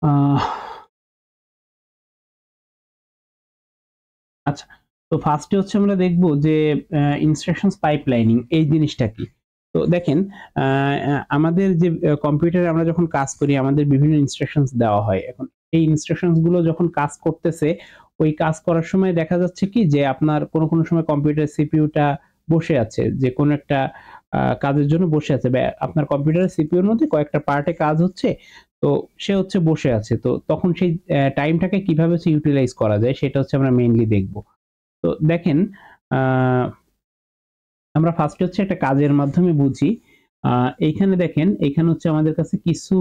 আহ, আচ্ছা, তো ফার্স্টে হচ্ছে আমরা দেখব যে ইনস্ট্রাকশনস পাইপলাইনিং এই জিনিসটা কি। তো দেখেন, আমাদের যে কম্পিউটারে আমরা যখন কাজ করি আমাদের বিভিন্ন ইনস্ট্রাকশনস দেওয়া হয়। এখন এই ইনস্ট্রাকশনস গুলো যখন কাজ করতেছে, ওই কাজ করার সময় দেখা যাচ্ছে কি যে আপনার কোনো সময় কম্পিউটার সিপিইউটা বসে আছে, যে কোনো একটা কাজের জন্য বসে আছে, বা আপনার কম্পিউটারের সিপিইউর মধ্যে কয়েকটা পার্টে কাজ হচ্ছে, তো সে হচ্ছে বসে আছে। তো তখন সেই টাইমটাকে কিভাবে হচ্ছে ইউটিলাইজ করা যায় সেটা হচ্ছে আমরা মেইনলি দেখব। তো দেখেন, আমরা ফার্স্টে হচ্ছে একটা কাজের মাধ্যমে বুঝি। এইখানে দেখেন, এইখানে হচ্ছে আমাদের কাছে কিছু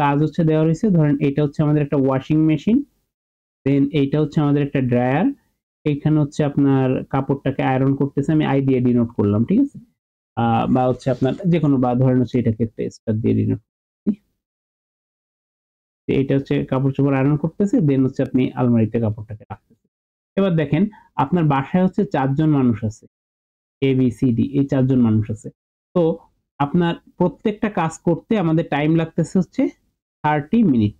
কাজ হচ্ছে দেওয়া রয়েছে। ধরেন এটা হচ্ছে আমাদের একটা ওয়াশিং মেশিন, দেন এইটা হচ্ছে আমাদের একটা ড্রায়ার, এইখানে হচ্ছে আপনার কাপড়টাকে আয়রন করতেছে, আমি আই দিয়ে ডিনোট করলাম, ঠিক আছে। বা হচ্ছে আপনার যে কোনো, বা ধরেন হচ্ছে এটাকে একটা স্টার দিয়ে ডিনোট, এটা হচ্ছে কাপড় চোপড় আয়রন করতেছে, দেন হচ্ছে আপনি আলমারিতে কাপড়টাকে রাখতেছেন। এবার দেখেন আপনার বাসায় হচ্ছে 4 জন মানুষ আছে, এ বি সি ডি, এই 4 জন মানুষ আছে। তো আপনার প্রত্যেকটা কাজ করতে আমাদের টাইম লাগতেছে হচ্ছে 30 মিনিট।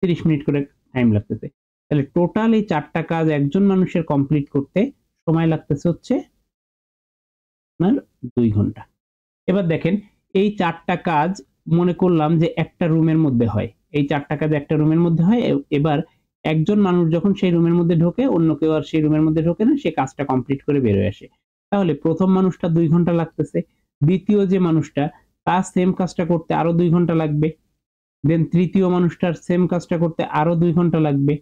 30 মিনিট করে টাইম লাগতেছে। তাহলে টোটাল এই 4টা কাজ একজন মানুষের কমপ্লিট করতে সময় লাগতেছে হচ্ছে আপনার 2 ঘন্টা। এবার দেখেন, এই 4টা কাজ মনে করলাম যে একটা রুমের মধ্যে হয়। এই 4টা কাজ একটা রুমের মধ্যে হয়। এবার একজন মানুষ যখন সেই রুমের মধ্যে ঢোকে, অন্য কেউ আর সেই রুমের মধ্যে ঢোকে না, সে কাজটা কমপ্লিট করে বের হয়ে আসে। তাহলে প্রথম মানুষটা 2 ঘন্টা লাগতেছে, দ্বিতীয় যে মানুষটা তার সেম কাজটা করতে আরো 2 ঘন্টা লাগবে, দেন তৃতীয় মানুষটার সেম কাজটা করতে আরো 2 ঘন্টা লাগবে,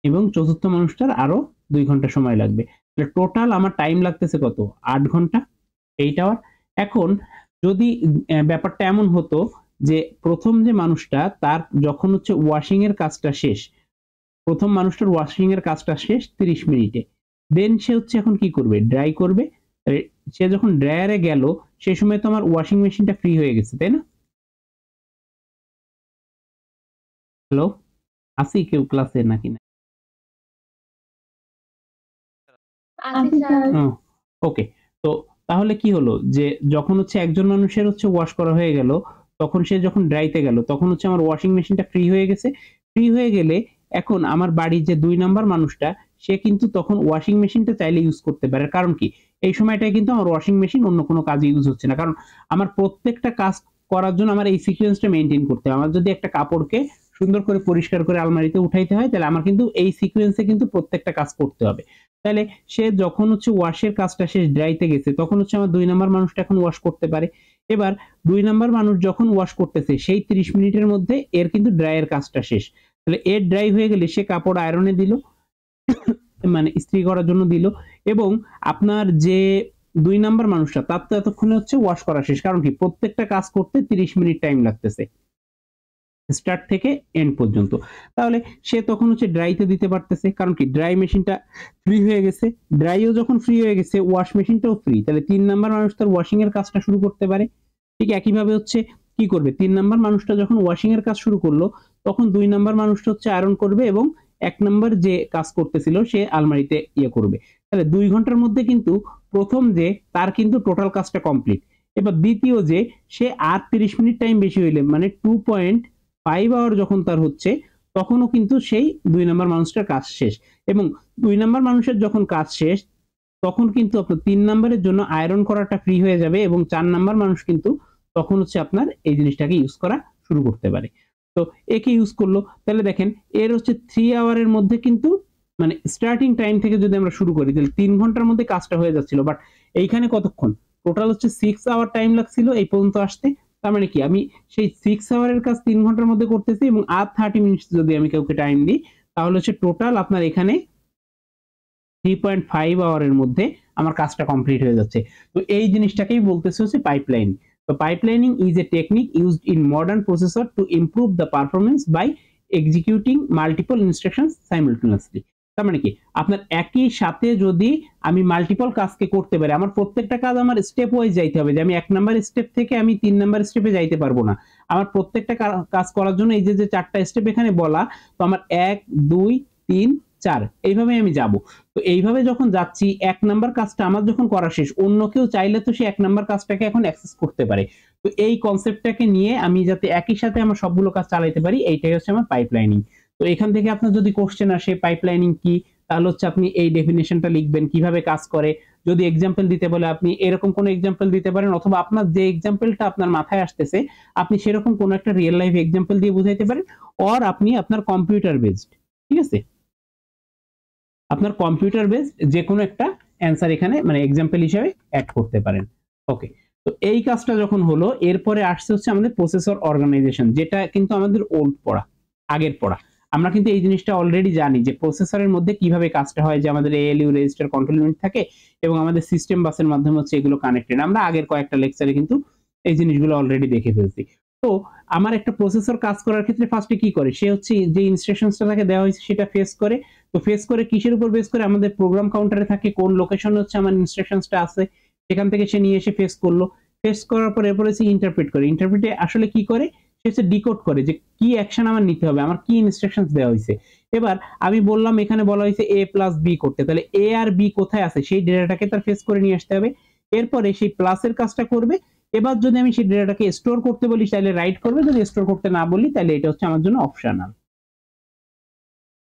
এবং চতুর্থ মানুষটার আরো 2 ঘন্টা সময় লাগবে। তাহলে টোটাল আমার টাইম লাগতেছে কত? 8 ঘন্টা, 8 আওয়ার। এখন যদি ব্যাপারটা এমন হতো যে প্রথম যে মানুষটা তার যখন হচ্ছে ওয়াশিং এর কাজটা শেষ, প্রথম মানুষটার ওয়াশিং এর কাজটা শেষ 30 মিনিটে, দেন সে হচ্ছে এখন কি করবে? ড্রাই করবে। সে যখন ড্রায়ারে গেল, সেই সময় তো আমার ওয়াশিং মেশিনটা ফ্রি হয়ে গেছে, তাই না? হ্যালো, আসি কেউ ক্লাসে নাকি না? আছি স্যার। ওকে। তো তাহলে কি হলো যে যখন হচ্ছে একজন মানুষের হচ্ছে ওয়াশ করা হয়ে গেল, তখন সে যখন ড্রাইতে গেল তখন হচ্ছে আমার ওয়াশিং মেশিনটা ফ্রি হয়ে গেছে। ফ্রি হয়ে গেলে এখন আমার বাড়ির যে 2 নাম্বার মানুষটা, সে কিন্তু তখন ওয়াশিং মেশিনটা চাইলে ইউজ করতে পারে। কারণ কি? এই সময়টায় কিন্তু আমার ওয়াশিং মেশিন অন্য কোনো কাজে ইউজ হচ্ছে না। কারণ আমার প্রত্যেকটা কাজ করার জন্য আমার এই সিকোয়েন্সটা মেইনটেইন করতে হবে। আমার যদি একটা কাপড়কে সুন্দর করে পরিষ্কার করে আলমারিতে উঠাইতে হয়, তাহলে আমার কিন্তু এই সিকোয়েন্সে কিন্তু প্রত্যেকটা কাজ করতে হবে। তাহলে সে যখন হচ্ছে ওয়াশের কাজটা শেষ, ড্রাইতে গেছে, তখন হচ্ছে আমার 2 নাম্বার মানুষটা এখন ওয়াশ করতে পারে। এবার 2 নাম্বার মানুষ যখন ওয়াশ করতেছে সেই 30 মিনিটের মধ্যে এর কিন্তু ড্রাইয়ের কাজটা শেষ। তাহলে এর ড্রাই হয়ে গেলে সে কাপড় আয়রনে দিল, মানে ইস্ত্রি করার জন্য দিল, এবং আপনার যে 2 নাম্বার মানুষটা তার তো এতক্ষণে হচ্ছে ওয়াশ করা শেষ। কারণ কি? প্রত্যেকটা কাজ করতে 30 মিনিট টাইম লাগতেছে স্টার্ট থেকে এন্ড পর্যন্ত। তাহলে সে তখন হচ্ছে ড্রাইতে দিতে পারতেছে। কারণ কি? ড্রাই মেশিনটা ফ্রি হয়ে গেছে। ড্রাইও যখন ফ্রি হয়ে গেছে, ওয়াশ মেশিনটাও ফ্রি। তাহলে 3 নাম্বার মানুষ তার ওয়াশিং এর কাজটা শুরু করতে পারে। ঠিক একইভাবে হচ্ছে কি করবে? 3 নাম্বার মানুষটা যখন ওয়াশিং এর কাজ শুরু করলো, তখন 2 নাম্বার মানুষটা হচ্ছে আয়রন করবে, এবং 1 নাম্বার যে কাজ করতেছিল সে আলমারিতে ইয়ে করবে। তাহলে 2 ঘন্টার মধ্যে কিন্তু প্রথম যে তার কিন্তু টোটাল কাজটা কমপ্লিট। এবার দ্বিতীয় যে, সে আর 30 মিনিট টাইম বেশি হইলে, মানে 2.5 আওয়ার যখন তার হচ্ছে, তখনও কিন্তু সেই 2 নাম্বার মানুষটার কাজ শেষ। এবং 2 নাম্বার মানুষের যখন কাজ শেষ, তখন কিন্তু আপনার 3 নাম্বারের জন্য আয়রন করাটা ফ্রি হয়ে যাবে, এবং 4 নাম্বার মানুষ কিন্তু তখন হচ্ছে আপনার এই জিনিসটাকে ইউজ করা শুরু করতে পারে। তো একে ইউজ করলো। তাহলে দেখেন, এর হচ্ছে 3 আওয়ারের মধ্যে কিন্তু, মানে স্টার্টিং টাইম থেকে যদি আমরা শুরু করি, তাহলে 3 ঘন্টার মধ্যে কাজটা হয়ে যাচ্ছিল। বাট এইখানে কতক্ষণ? টোটাল হচ্ছে 6 আওয়ার টাইম লাগছিল এই পর্যন্ত আসতে। তার মানে কি? আমি সেই 6 আওয়ারের কাজ 3 ঘন্টার মধ্যে করতেছি, এবং আর 30 মিনিটস যদি আমি কাউকে টাইম দিই, তাহলে হচ্ছে টোটাল আপনার এখানে 3.5 আওয়ারের মধ্যে আমার কাজটা কমপ্লিট হয়ে যাচ্ছে। তো এই জিনিসটাকেই বলতেছে হচ্ছে পাইপলাইন। তো pipelining is a technique used in modern processor to improve the performance by executing multiple instructions simultaneously. তার মানে কি? আপনার একই সাথে যদি আমি মাল্টিপল কাজকে করতে পারি, আমার প্রত্যেকটা কাজ আমার স্টেপ ওয়াইজ যাইতে হবে, যে আমি 1 নাম্বার স্টেপ থেকে আমি 3 নাম্বার স্টেপে যাইতে পারবো না। আমার প্রত্যেকটা কাজ করার জন্য এই যে 4টা স্টেপ এখানে বলা, তো আমার 1, 2, 3, 4 এইভাবে আমি যাব। তো এইভাবে যখন যাচ্ছি 1 নাম্বার কাজটা আমার যখন করা শেষ, অন্য কেউ চাইলে তো সে 1 নাম্বার কাজটাকে এখন অ্যাক্সেস করতে পারে। তো এই কনসেপ্টটাকে নিয়ে আমি যাতে একই সাথে আমার সবগুলো কাজ চালাইতে পারি, এইটাই হচ্ছে আমার পাইপলাইনিং। তো এখান থেকে আপনার যদি কোশ্চেন আসে পাইপলাইনিং কি, তাহলে হচ্ছে আপনি এই ডেফিনিশনটা লিখবেন, কিভাবে কাজ করে। যদি এক্সাম্পল দিতে বলে আপনি এরকম কোনো এক্সাম্পল দিতে পারেন, অথবা আপনার যে এক্সাম্পলটা আপনার মাথায় আসতেছে আপনি সেরকম কোনো একটা রিয়েল লাইফ এক্সাম্পল দিয়ে বুঝাইতে পারেন, অর আপনি আপনার কম্পিউটার বেসড, ঠিক আছে, আপনার কম্পিউটার বেসড যে কোনো একটা অ্যান্সার এখানে মানে এক্সাম্পল হিসেবে অ্যাড করতে পারেন। ওকে, তো এই কাজটা যখন হলো, এরপরে আসছে হচ্ছে আমাদের প্রসেসর অর্গানাইজেশন, যেটা কিন্তু আমাদের ওল্ড পড়া, আগের পড়া। আমরা কিন্তু এই জিনিসটা অলরেডি জানি যে প্রসেসরের মধ্যে কিভাবে কাজটা হয়, যে আমাদের এএলইউ রেজিস্টার কন্ট্রোল ইউনিট থাকে এবং আমাদের সিস্টেম বাসের মাধ্যমে হচ্ছে এগুলো কানেক্টেড। আমরা আগের কয়েকটা লেকচারে কিন্তু এই জিনিসগুলো অলরেডি দেখে ফেলছি। তো আমার একটা প্রসেসর কাজ করার ক্ষেত্রে ফার্স্টে কি করে, সে হচ্ছে যে ইনস্ট্রাকশনসটা তাকে দেওয়া হয়েছে সেটা ফেস করে। তো ফেস করে কিসের উপর বেস করে, আমাদের প্রোগ্রাম কাউন্টারে থাকে কোন লোকেশনে হচ্ছে আমার ইনস্ট্রাকশনসটা আছে, সেখান থেকে সে নিয়ে এসে ফেস করলো। ফেস করার পর এরপরে সে ইন্টারপ্রেট করে। ইন্টারপ্রেটে আসলে কি করে, সে হচ্ছে ডিকোড করে যে কি অ্যাকশন আমার নিতে হবে, আমার কি ইনস্ট্রাকশনস দেওয়া হয়েছে। এবার আমি বললাম এখানে বলা হয়েছে এ প্লাস বি করতে, তাহলে এ আর বি কোথায় আছে সেই ডেটাটাকে তার ফেস করে নিয়ে আসতে হবে। এরপরে সেই প্লাসের কাজটা করবে। এবার যদি আমি সেই ডেটাটাকে স্টোর করতে বলি তাহলে রাইট করবে, যদি স্টোর করতে না বলি তাহলে এটা হচ্ছে আমার জন্য অপশনাল।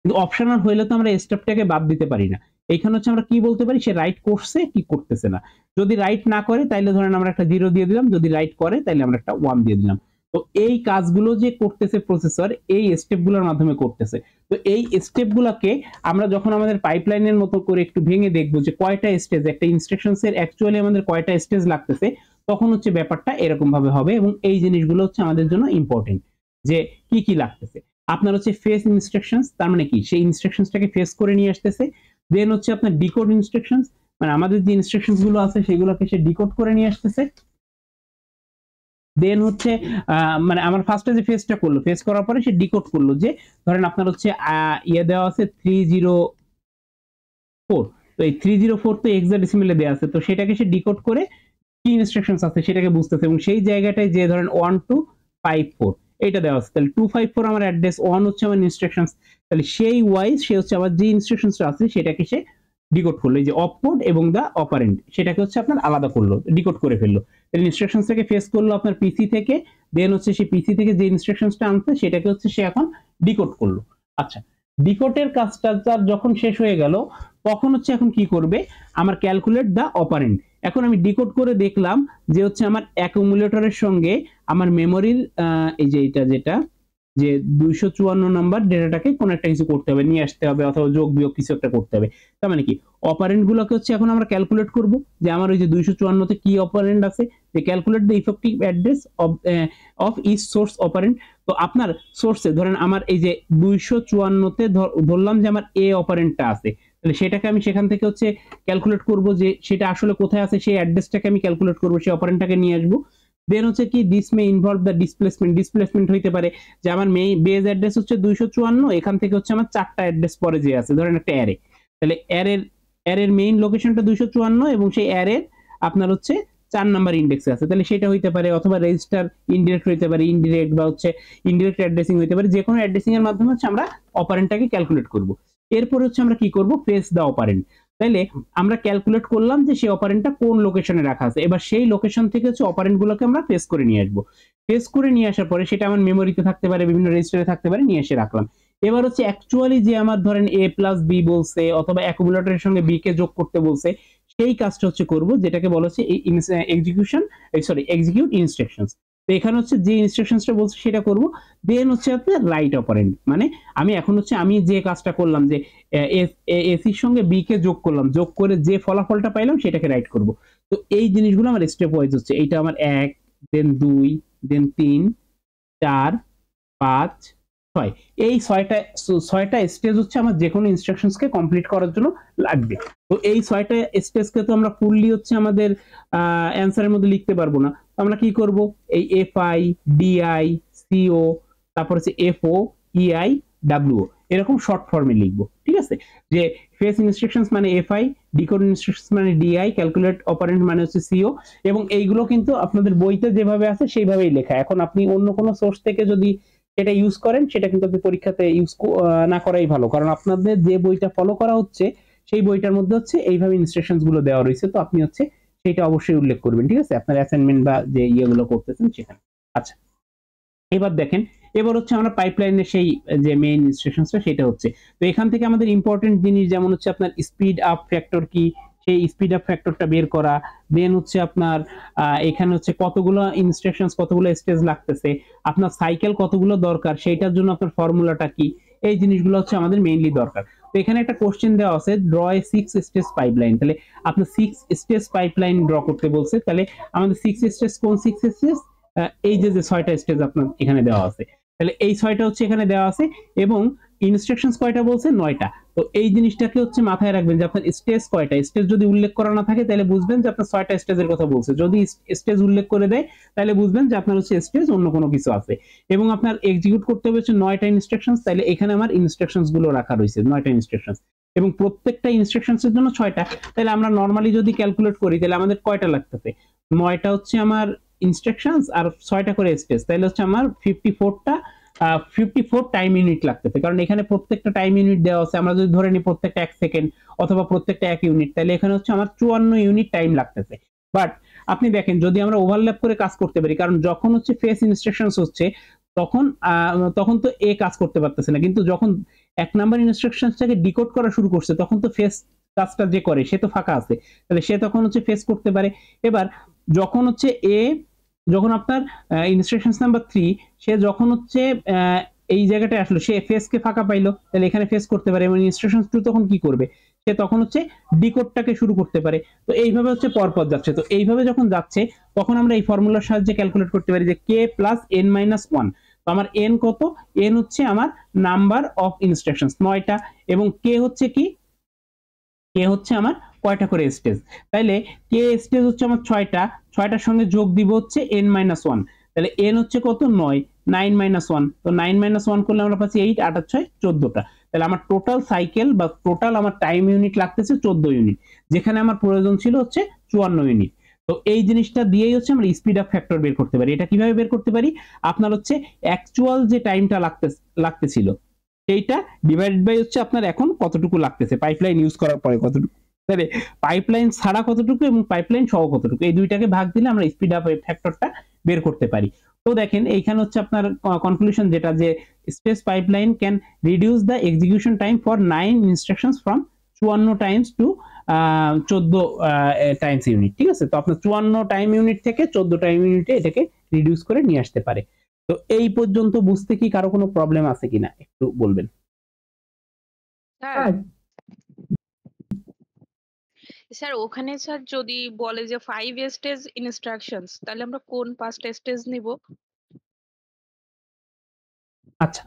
কিন্তু অপশনাল হইলে তো আমরা স্টেপটাকে বাদ দিতে পারি না। এইখানে হচ্ছে আমরা কি বলতে পারি, সে রাইট করছে কি করতেছে না। যদি রাইট না করে তাহলে ধরেন আমরা একটা 0 দিয়ে দিলাম, যদি রাইট করে তাহলে আমরা একটা 1 দিয়ে দিলাম। তো এই কাজগুলো যে করতেছে প্রসেসর, এই স্টেপগুলোর মাধ্যমে করতেছে। তো এই স্টেপগুলোকে আমরা যখন আমাদের পাইপলাইনের মতো করে একটু ভেঙে দেখবো যে কয়টা স্টেজ, একটা ইনস্ট্রাকশনস এর অ্যাকচুয়ালি আমাদের কয়টা স্টেজ লাগতেছে, তখন হচ্ছে ব্যাপারটা এরকম ভাবে হবে। এবং এই জিনিসগুলো হচ্ছে আমাদের জন্য ইম্পর্টেন্ট, যে কি কি লাগতেছে। আপনার হচ্ছে ফেস ইনস্ট্রাকশনস, তার মানে কি, সেই ইনস্ট্রাকশনসটাকে ফেস করে নিয়ে আসতেছে। দেন হচ্ছে আপনার ডিকোড ইনস্ট্রাকশনস, মানে আমাদের যে ইনস্ট্রাকশনস গুলো আছে সেগুলোকে সে ডিকোড করে নিয়ে আসতেছে। দেন হচ্ছে মানে আমার ফার্স্টে যে ফেসটা করলো, ফেস করার পরে সে ডিকোড করলো, যে ধরেন আপনার হচ্ছে ইয়ে দেওয়া আছে 304। তো এই 304 তো হেক্সাডেসিমেলে দেওয়া আছে, তো সেটাকে সে ডিকোড করে কি ইনস্ট্রাকশনস আছে সেটাকে বুঝতেছে, এবং সেই জায়গাটায় যে ধরেন 1254 এটা দেওয়া আছে, তাহলে 254 আমার অ্যাড্রেস, 1 হচ্ছে আমার ইনস্ট্রাকশনস, তাহলে সেই ওয়াইজ সে হচ্ছে আবার যে ইনস্ট্রাকশনসটা আছে সেটাকে সে ডিকোড করলো। এই যে অপকোড এবং দা অপারেন্ট সেটাকে হচ্ছে আপনার আলাদা করলো, ডিকোড করে ফেললো। তাহলে ইনস্ট্রাকশনসটাকে ফেস করলো আপনার পিসি থেকে, দেন হচ্ছে সেই পিসি থেকে যে ইনস্ট্রাকশনসটা আনছে সেটাকে হচ্ছে সে এখন ডিকোড করলো। আচ্ছা, ডিকোডের কাজটা তার যখন শেষ হয়ে গেল, তখন হচ্ছে এখন কি করবে, আমার ক্যালকুলেট দা অপারেন্ট। এখন আমি ডিকোড করে দেখলাম যে হচ্ছে আমার অ্যাকুমুলেটরের সঙ্গে আমার মেমোরির এই যে এটা যেটা যে 254 নাম্বার ডেটাটাকে কোন একটা কিছু করতে হবে, নিয়ে আসতে হবে, অথবা যোগ বিয়োগ কিছু একটা করতে হবে। তার মানে কি, অপারেন্ট গুলোকে হচ্ছে এখন আমরা ক্যালকুলেট করব, যে আমার ওই যে 254 তে কি অপারেন্ট আছে, যে calculate the effective address of each source operand. তো আপনার সোর্সে ধরেন আমার এই যে 254 তে ধরলাম যে আমার এ অপারেন্টটা আছে, তাহলে সেটাকে আমি সেখান থেকে হচ্ছে ক্যালকুলেট করব, যে সেটা আসলে কোথায় আছে সেই অ্যাড্রেসটাকে আমি ক্যালকুলেট করব, সেই অপারেন্টটাকে নিয়ে আসবো। দেন হচ্ছে কি, this may involve the displacement হইতে পারে, যে আমার বেজ অ্যাড্রেস হচ্ছে 254, এখান থেকে হচ্ছে আমার 4টা অ্যাড্রেস পরে যে আছে, ধরেন একটা অ্যারে, তাহলে অ্যারের মেইন লোকেশনটা 254 এবং সেই অ্যারের আপনার হচ্ছে 4 নাম্বার ইন্ডেক্সে আছে, তাহলে সেটা হইতে পারে, অথবা রেজিস্টার ইনডিরেক্ট হইতে পারে, ইনডিরেক্ট বা হচ্ছে ইনডিরেক্ট অ্যাড্রেসিং হইতে পারে, যে কোনো অ্যাড্রেসিং এর মাধ্যমে হচ্ছে আমরা অপারেন্টটাকে ক্যালকুলেট করব। এরপর হচ্ছে আমরা কি করব, ফেস দা অপারেন্ট। তাইলে আমরা ক্যালকুলেট করলাম যে সেই অপারেন্টটা কোন লোকেশনে রাখা আছে, এবার সেই লোকেশন থেকে হচ্ছে অপারেন্ট গুলোকে আমরা ফেস করে নিয়ে আসবো। ফেস করে নিয়ে আসার পরে সেটা আমার মেমোরিতে থাকতে পারে, বিভিন্ন রেজিস্টারে থাকতে পারে, নিয়ে এসে রাখলাম। এবার হচ্ছে অ্যাকচুয়ালি যে আমার ধরেন এ প্লাস বি বলছে, অথবা অ্যাকুমুলেটরের সঙ্গে বি কে যোগ করতে বলছে, সেই কাজটা হচ্ছে করব, যেটাকে বলা হচ্ছে এক্সিকিউট ইনস্ট্রাকশনস। তো এখানে হচ্ছে যে ইনস্ট্রাকশনসটা বলছে সেটা করব। দেন হচ্ছে আপনার রাইট অপারেন্ট, মানে আমি এখন হচ্ছে আমি যে কাজটা করলাম, যে এসির সঙ্গে বি কে যোগ করলাম, যোগ করে যে ফলাফলটা পাইলাম সেটাকে রাইট করব। তো এই জিনিসগুলো আমার স্টেপ ওয়াইজ হচ্ছে, এইটা আমার 1, দেন 2, দেন 3, 4, 5, 6, এই 6টা স্টেজ হচ্ছে আমার যে কোনো ইনস্ট্রাকশনসকে কমপ্লিট করার জন্য লাগবে। তো এই 6টা স্টেজকে তো আমরা ফুললি হচ্ছে আমাদের অ্যান্সারের মধ্যে লিখতে পারবো না, আমরা কি করব, এই এফআই ডিআই সিও, তারপর হচ্ছে এফও ইআই ডাব্লিউ, এরকম শর্ট ফর্মে লিখবো, ঠিক আছে। যে ফেস ইনস্ট্রাকশনস মানে এফআই, ডিকোড ইনস্ট্রাকশনস মানে ডিআই, ক্যালকুলেট অপারেন্ট মানে হচ্ছে সিও, এবং এইগুলো কিন্তু আপনাদের বইতে যেভাবে আছে সেইভাবেই লেখা। এখন আপনি অন্য কোনো সোর্স থেকে যদি সেটা ইউজ করেন, সেটা কিন্তু আপনি পরীক্ষাতে ইউজ না করাই ভালো, কারণ আপনাদের যে বইটা ফলো করা হচ্ছে সেই বইটার মধ্যে হচ্ছে এইভাবে ইনস্ট্রাকশনস গুলো দেওয়া রয়েছে, তো আপনি হচ্ছে সেটা অবশ্যই উল্লেখ করবেন, ঠিক আছে, আপনার অ্যাসাইনমেন্ট বা যে ইয়েগুলো করতেছেন সেখানে। আচ্ছা, এবার দেখেন, এবার হচ্ছে আমরা পাইপলাইনের সেই যে মেইন ইনস্ট্রাকশনসটা সেটা হচ্ছে, তো এখান থেকে আমাদের ইম্পর্টেন্ট জিনিস যেমন হচ্ছে আপনার স্পিড আপ ফ্যাক্টর কি, সেই স্পিড আপ ফ্যাক্টরটা বের করা, দেন হচ্ছে আপনার এখানে হচ্ছে কতগুলো ইনস্ট্রাকশনস কতগুলো স্টেজ লাগতেছে, আপনার সাইকেল কতগুলো দরকার সেইটার জন্য আপনার ফর্মুলাটা কি, এই জিনিসগুলো হচ্ছে আমাদের মেইনলি দরকার। তো এখানে একটা কোশ্চেন দেওয়া আছে, ড্র এ 6 স্টেজ পাইপলাইন, তাহলে আপনার 6 স্টেজ পাইপলাইন ড্র করতে বলছে, তাহলে আমাদের 6 স্টেজ কোন 6 স্টেজ, এই যে 6টা স্টেজ আপনার এখানে দেওয়া আছে, তাহলে এই 6টা হচ্ছে এখানে দেওয়া আছে, এবং ইনস্ট্রাকশনস কয়টা বলছে 9টা। তো এই জিনিসটাকে হচ্ছে মাথায় রাখবেন যে আপনার স্টেজ কয়টা, স্টেজ যদি উল্লেখ করা না থাকে তাহলে বুঝবেন যে আপনার 6টা স্টেজের কথা বলছে, যদি স্টেজ উল্লেখ করে দেয় তাহলে বুঝবেন যে আপনার হচ্ছে স্টেজ অন্য কোনো কিছু আছে, এবং আপনার এক্সিকিউট করতে হবে হচ্ছে 9টা ইনস্ট্রাকশনস, তাহলে এখানে আমার ইনস্ট্রাকশনস গুলো রাখা রয়েছে 9টা ইনস্ট্রাকশনস, এবং প্রত্যেকটা ইনস্ট্রাকশনস এর জন্য 6টা, তাহলে আমরা নরমালি যদি ক্যালকুলেট করি তাহলে আমাদের কয়টা লাগতেছে, 9টা হচ্ছে আমার ইনস্ট্রাকশনস আর 6টা করে স্টেজ, তাহলে হচ্ছে আমার 54 টাইম ইউনিট লাগতেছে, কারণ এখানে প্রত্যেকটা টাইম ইউনিট দেওয়া আছে, আমরা যদি ধরে নিই প্রত্যেকটা 1 সেকেন্ড অথবা প্রত্যেকটা 1 ইউনিট, তাহলে এখানে হচ্ছে আমার 54 ইউনিট টাইম লাগতেছে। বাট আপনি দেখেন যদি আমরা ওভারল্যাপ করে কাজ করতে পারি, কারণ যখন হচ্ছে ফেস ইনস্ট্রাকশনস হচ্ছে তখন তখন তো এ কাজ করতে পারতেছে না, কিন্তু যখন 1 নাম্বার ইনস্ট্রাকশনসটাকে ডিকোড করা শুরু করছে তখন তো ফেস কাজটা যে করে সে তো ফাঁকা আছে, তাহলে সে তখন হচ্ছে ফেস করতে পারে। এবার যখন হচ্ছে এ, যখন আপনার ইনস্ট্রাকশনস নাম্বার 3 সে যখন হচ্ছে এই জায়গাটায় আসলো, সে ফেস কে ফাঁকা পাইলো, তাহলে এখানে ফেস করতে পারে, এবং ইনস্ট্রাকশনস 2 তখন কি করবে, সে তখন হচ্ছে ডিকোডটাকে শুরু করতে পারে। তো এইভাবে হচ্ছে পরপর যাচ্ছে, তো এইভাবে যখন যাচ্ছে তখন আমরা এই ফর্মুলার সাহায্যে ক্যালকুলেট করতে পারি যে কে প্লাস এন মাইনাস 1, তো আমার এন কত, এন হচ্ছে আমার নাম্বার অফ ইনস্ট্রাকশনস 9টা, এবং কে হচ্ছে কি, কে হচ্ছে আমার কয়টা করে স্টেজ, তাইলে কে স্টেজ হচ্ছে আমার 6টা, 6টার সঙ্গে যোগ দিব হচ্ছে n মাইনাস 1, তাহলে n হচ্ছে কত 9, 9 মাইনাস 1, তো 9 মাইনাস 1 করলে আমরা পাচ্ছি 8, 8 আর 6 14টা, তাহলে আমার টোটাল সাইকেল বা টোটাল আমার টাইম ইউনিট লাগতেছে 14 ইউনিট, যেখানে আমার প্রয়োজন ছিল হচ্ছে 54 ইউনিট। তো এই জিনিসটা দিয়েই হচ্ছে আমরা স্পিড আপ ফ্যাক্টর বের করতে পারি। এটা কিভাবে বের করতে পারি, আপনার হচ্ছে অ্যাকচুয়াল যে টাইমটা লাগতেছিল সেইটা ডিভাইডেড বাই হচ্ছে আপনার এখন কতটুকু লাগতেছে পাইপলাইন ইউজ করার পরে কতটুকু, তাহলে পাইপলাইন ছাড়া কতটুকু এবং পাইপলাইন সহ কতটুকু, এই দুইটাকে ভাগ দিলে আমরা স্পিড আপ ফ্যাক্টরটা বের করতে পারি। তো দেখেন এইখানে হচ্ছে আপনার কনক্লুশন যেটা, যে space pipeline can reduce the execution time for 9 instructions from 54 times to 14 times unit, ঠিক আছে, তো আপনার 54 টাইম ইউনিট থেকে 14 টাইম ইউনিটে এটাকে রিডিউস করে নিয়ে আসতে পারে। তো এই পর্যন্ত বুঝতে কি কারো কোনো প্রবলেম আছে কিনা একটু বলবেন। স্যার স্যার ওখানে স্যার যদি বলে যে 5 স্টেজ ইনস্ট্রাকশনস, তাহলে আমরা কোন 5টা স্টেজ নিব? আচ্ছা,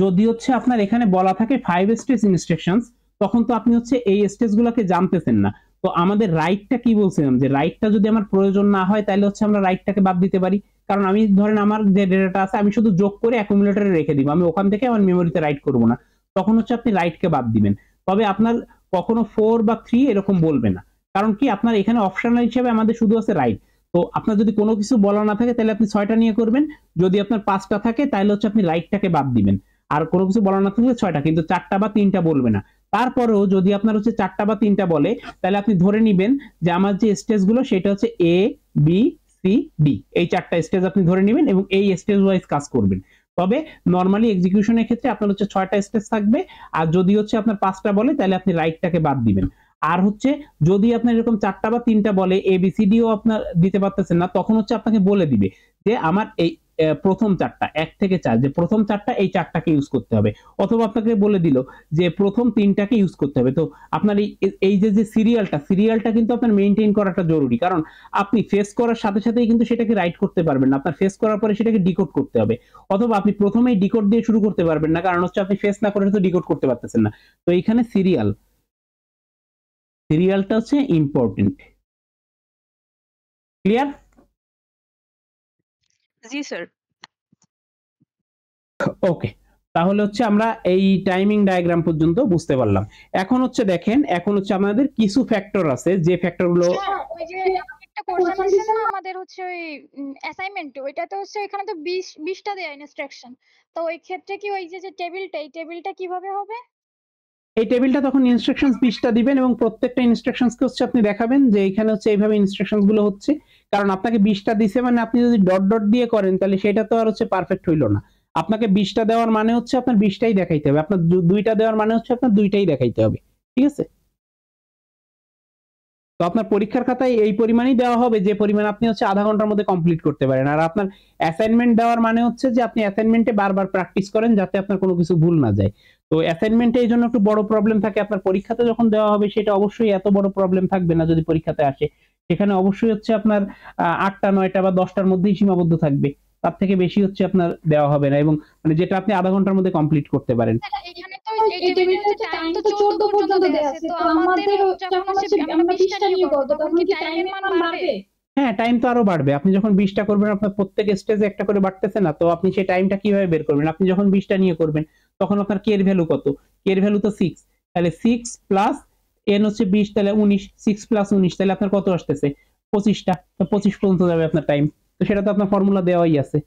যদি হচ্ছে আপনার এখানে বলা থাকে 5 স্টেজ ইনস্ট্রাকশনস, তখন তো আপনি হচ্ছে এই স্টেজ গুলোকে জানতেছেন না, তো আমাদের রাইটটা কি বলছিলাম, যে রাইটটা যদি আমার প্রয়োজন না হয় তাহলে হচ্ছে আমরা রাইটটাকে বাদ দিতে পারি, কারণ আমি ধরেন আমার যে ডেটাটা আছে আমি শুধু যোগ করে অ্যাকুমুলেটরে রেখে দিব, আমি ওখান থেকে আমার মেমোরিতে রাইট করব না, তখন হচ্ছে আপনি রাইটকে বাদ দিবেন। তবে আপনার কখনো 4 বা 3 এরকম বলবে না, কারণ কি আপনার এখানে অপশনাল হিসেবে আমাদের শুধু আছে রাইট, তো আপনার যদি কোনো কিছু বলা না থাকে তাহলে আপনি 6টা নিয়ে করবেন, যদি আপনার 5টা থাকে তাহলে হচ্ছে আপনি রাইটটাকে বাদ দিবেন, আর কোনো কিছু বলা না থাকলে 6টা, কিন্তু 4টা বা 3টা বলবে না। তারপরেও যদি আপনার হচ্ছে 4টা বা 3টা বলে তাহলে আপনি ধরে নিবেন যে আমার যে স্টেজ গুলো সেটা হচ্ছে এ বি সি ডি, এই 4টা স্টেজ আপনি ধরে নিবেন এবং এই স্টেজ ওয়াইজ কাজ করবেন। তবে নরমালি এক্সিকিউশনের ক্ষেত্রে আপনার হচ্ছে 6টা স্টেজ থাকবে, আর যদি হচ্ছে আপনার 5টা বলে তাহলে আপনি রাইটটাকে বাদ দিবেন। আর হচ্ছে যদি আপনার এরকম 4টা বা 3টা বলে এ বি সি ডিও আপনার দিতে পারতেছেন না, তখন হচ্ছে আপনাকে বলে দিবে যে আমার এই প্রথম 4টা 1 থেকে 4, যে প্রথম 4টা এই 4টাকে ইউজ করতে হবে, অথবা আপনাকে বলে দিল যে প্রথম 3টাকে ইউজ করতে হবে। তো আপনার এই যে সিরিয়ালটা কিন্তু আপনার মেইনটেইন করাটা জরুরি, কারণ আপনি ফেস করার সাথে সাথেই কিন্তু সেটাকে রাইট করতে পারবেন না, আপনার ফেস করার পরে সেটাকে ডিকোড করতে হবে, অথবা আপনি প্রথমেই ডিকোড দিয়ে শুরু করতে পারবেন না, কারণ হচ্ছে আপনি ফেস না করে তো ডিকোড করতে পারতেছেন না। তো এইখানে সিরিয়ালটা হচ্ছে ইম্পর্টেন্ট। ক্লিয়ার? জি স্যার। ওকে, তাহলে হচ্ছে আমরা এই টাইমিং ডায়াগ্রাম পর্যন্ত বুঝতে পারলাম। এখন হচ্ছে দেখেন, এখন হচ্ছে আমাদের কিছু ফ্যাক্টর আছে যে ফ্যাক্টরগুলো, ওই যে একটা পোরশন দিছে না আমাদের হচ্ছে ওই অ্যাসাইনমেন্ট, ওইটা তো হচ্ছে এখানে তো 20টা দেয়া ইনস্ট্রাকশন। তো ওই ক্ষেত্রে কি ওই যে টেবিলটা, এই টেবিলটা কিভাবে হবে? এই টেবিলটা তখন ইনস্ট্রাকশনস 20টা দিবেন এবং প্রত্যেকটা ইনস্ট্রাকশনসকে হচ্ছে আপনি দেখাবেন যে এখানে হচ্ছে এইভাবে ইনস্ট্রাকশনস গুলো হচ্ছে। কারণ আপনাকে 20টা দিছে মানে আপনি যদি ডট ডট দিয়ে করেন তাহলে সেটা তো আর হচ্ছে পারফেক্ট হইলো না। আপনাকে 20টা দেওয়ার মানে হচ্ছে আপনার 20টাই দেখাইতে হবে, আপনার 2টা দেওয়ার মানে হচ্ছে আপনার 2টাই দেখাইতে হবে। ঠিক আছে? তো আপনার পরীক্ষার খাতায় এই পরিমাণই দেওয়া হবে যে পরিমাণ আপনি হচ্ছে আধা ঘন্টার মধ্যে কমপ্লিট করতে পারেন। আর আপনার অ্যাসাইনমেন্ট দেওয়ার মানে হচ্ছে যে আপনি অ্যাসাইনমেন্টে বারবার প্র্যাকটিস করেন যাতে আপনার কোনো কিছু ভুল না যায়। তো অ্যাসাইনমেন্টে এই জন্য একটু বড় প্রবলেম থাকে, আপনার পরীক্ষাতে যখন দেওয়া হবে সেটা অবশ্যই এত বড় প্রবলেম থাকবে না। যদি পরীক্ষাতে আসে সেখানে অবশ্যই হচ্ছে আপনার 8টা 9টা বা 10টার মধ্যেই সীমাবদ্ধ থাকবে, তার থেকে বেশি হচ্ছে আপনার দেওয়া হবে না, এবং মানে যেটা আপনি আধা ঘন্টার মধ্যে কমপ্লিট করতে পারেন। এখানে তো এই টেবিলটা হচ্ছে টাইম তো 14 পর্যন্ত দেয়া আছে, তো আমাদের যখন হচ্ছে আমরা 20টা নিয়ে করব তখন কি টাইমের মান বাড়বে? হ্যাঁ, টাইম তো আরো বাড়বে। আপনি যখন 20টা করবেন আপনার প্রত্যেক স্টেজে একটা করে বাড়তেছে না, তো আপনি সেই টাইমটা কিভাবে বের করবেন? আপনি যখন 20টা নিয়ে করবেন তখন আপনার কে এর ভ্যালু কত? কে এর ভ্যালু তো 6, তাহলে 6 প্লাস n হচ্ছে 20, তাহলে 19, 6 প্লাস 19 তাহলে আপনার কত আসতেছে? 25টা। তো 25 পর্যন্ত যাবে আপনার টাইম। তো সেটা তো আপনার ফর্মুলা দেওয়াই আছে,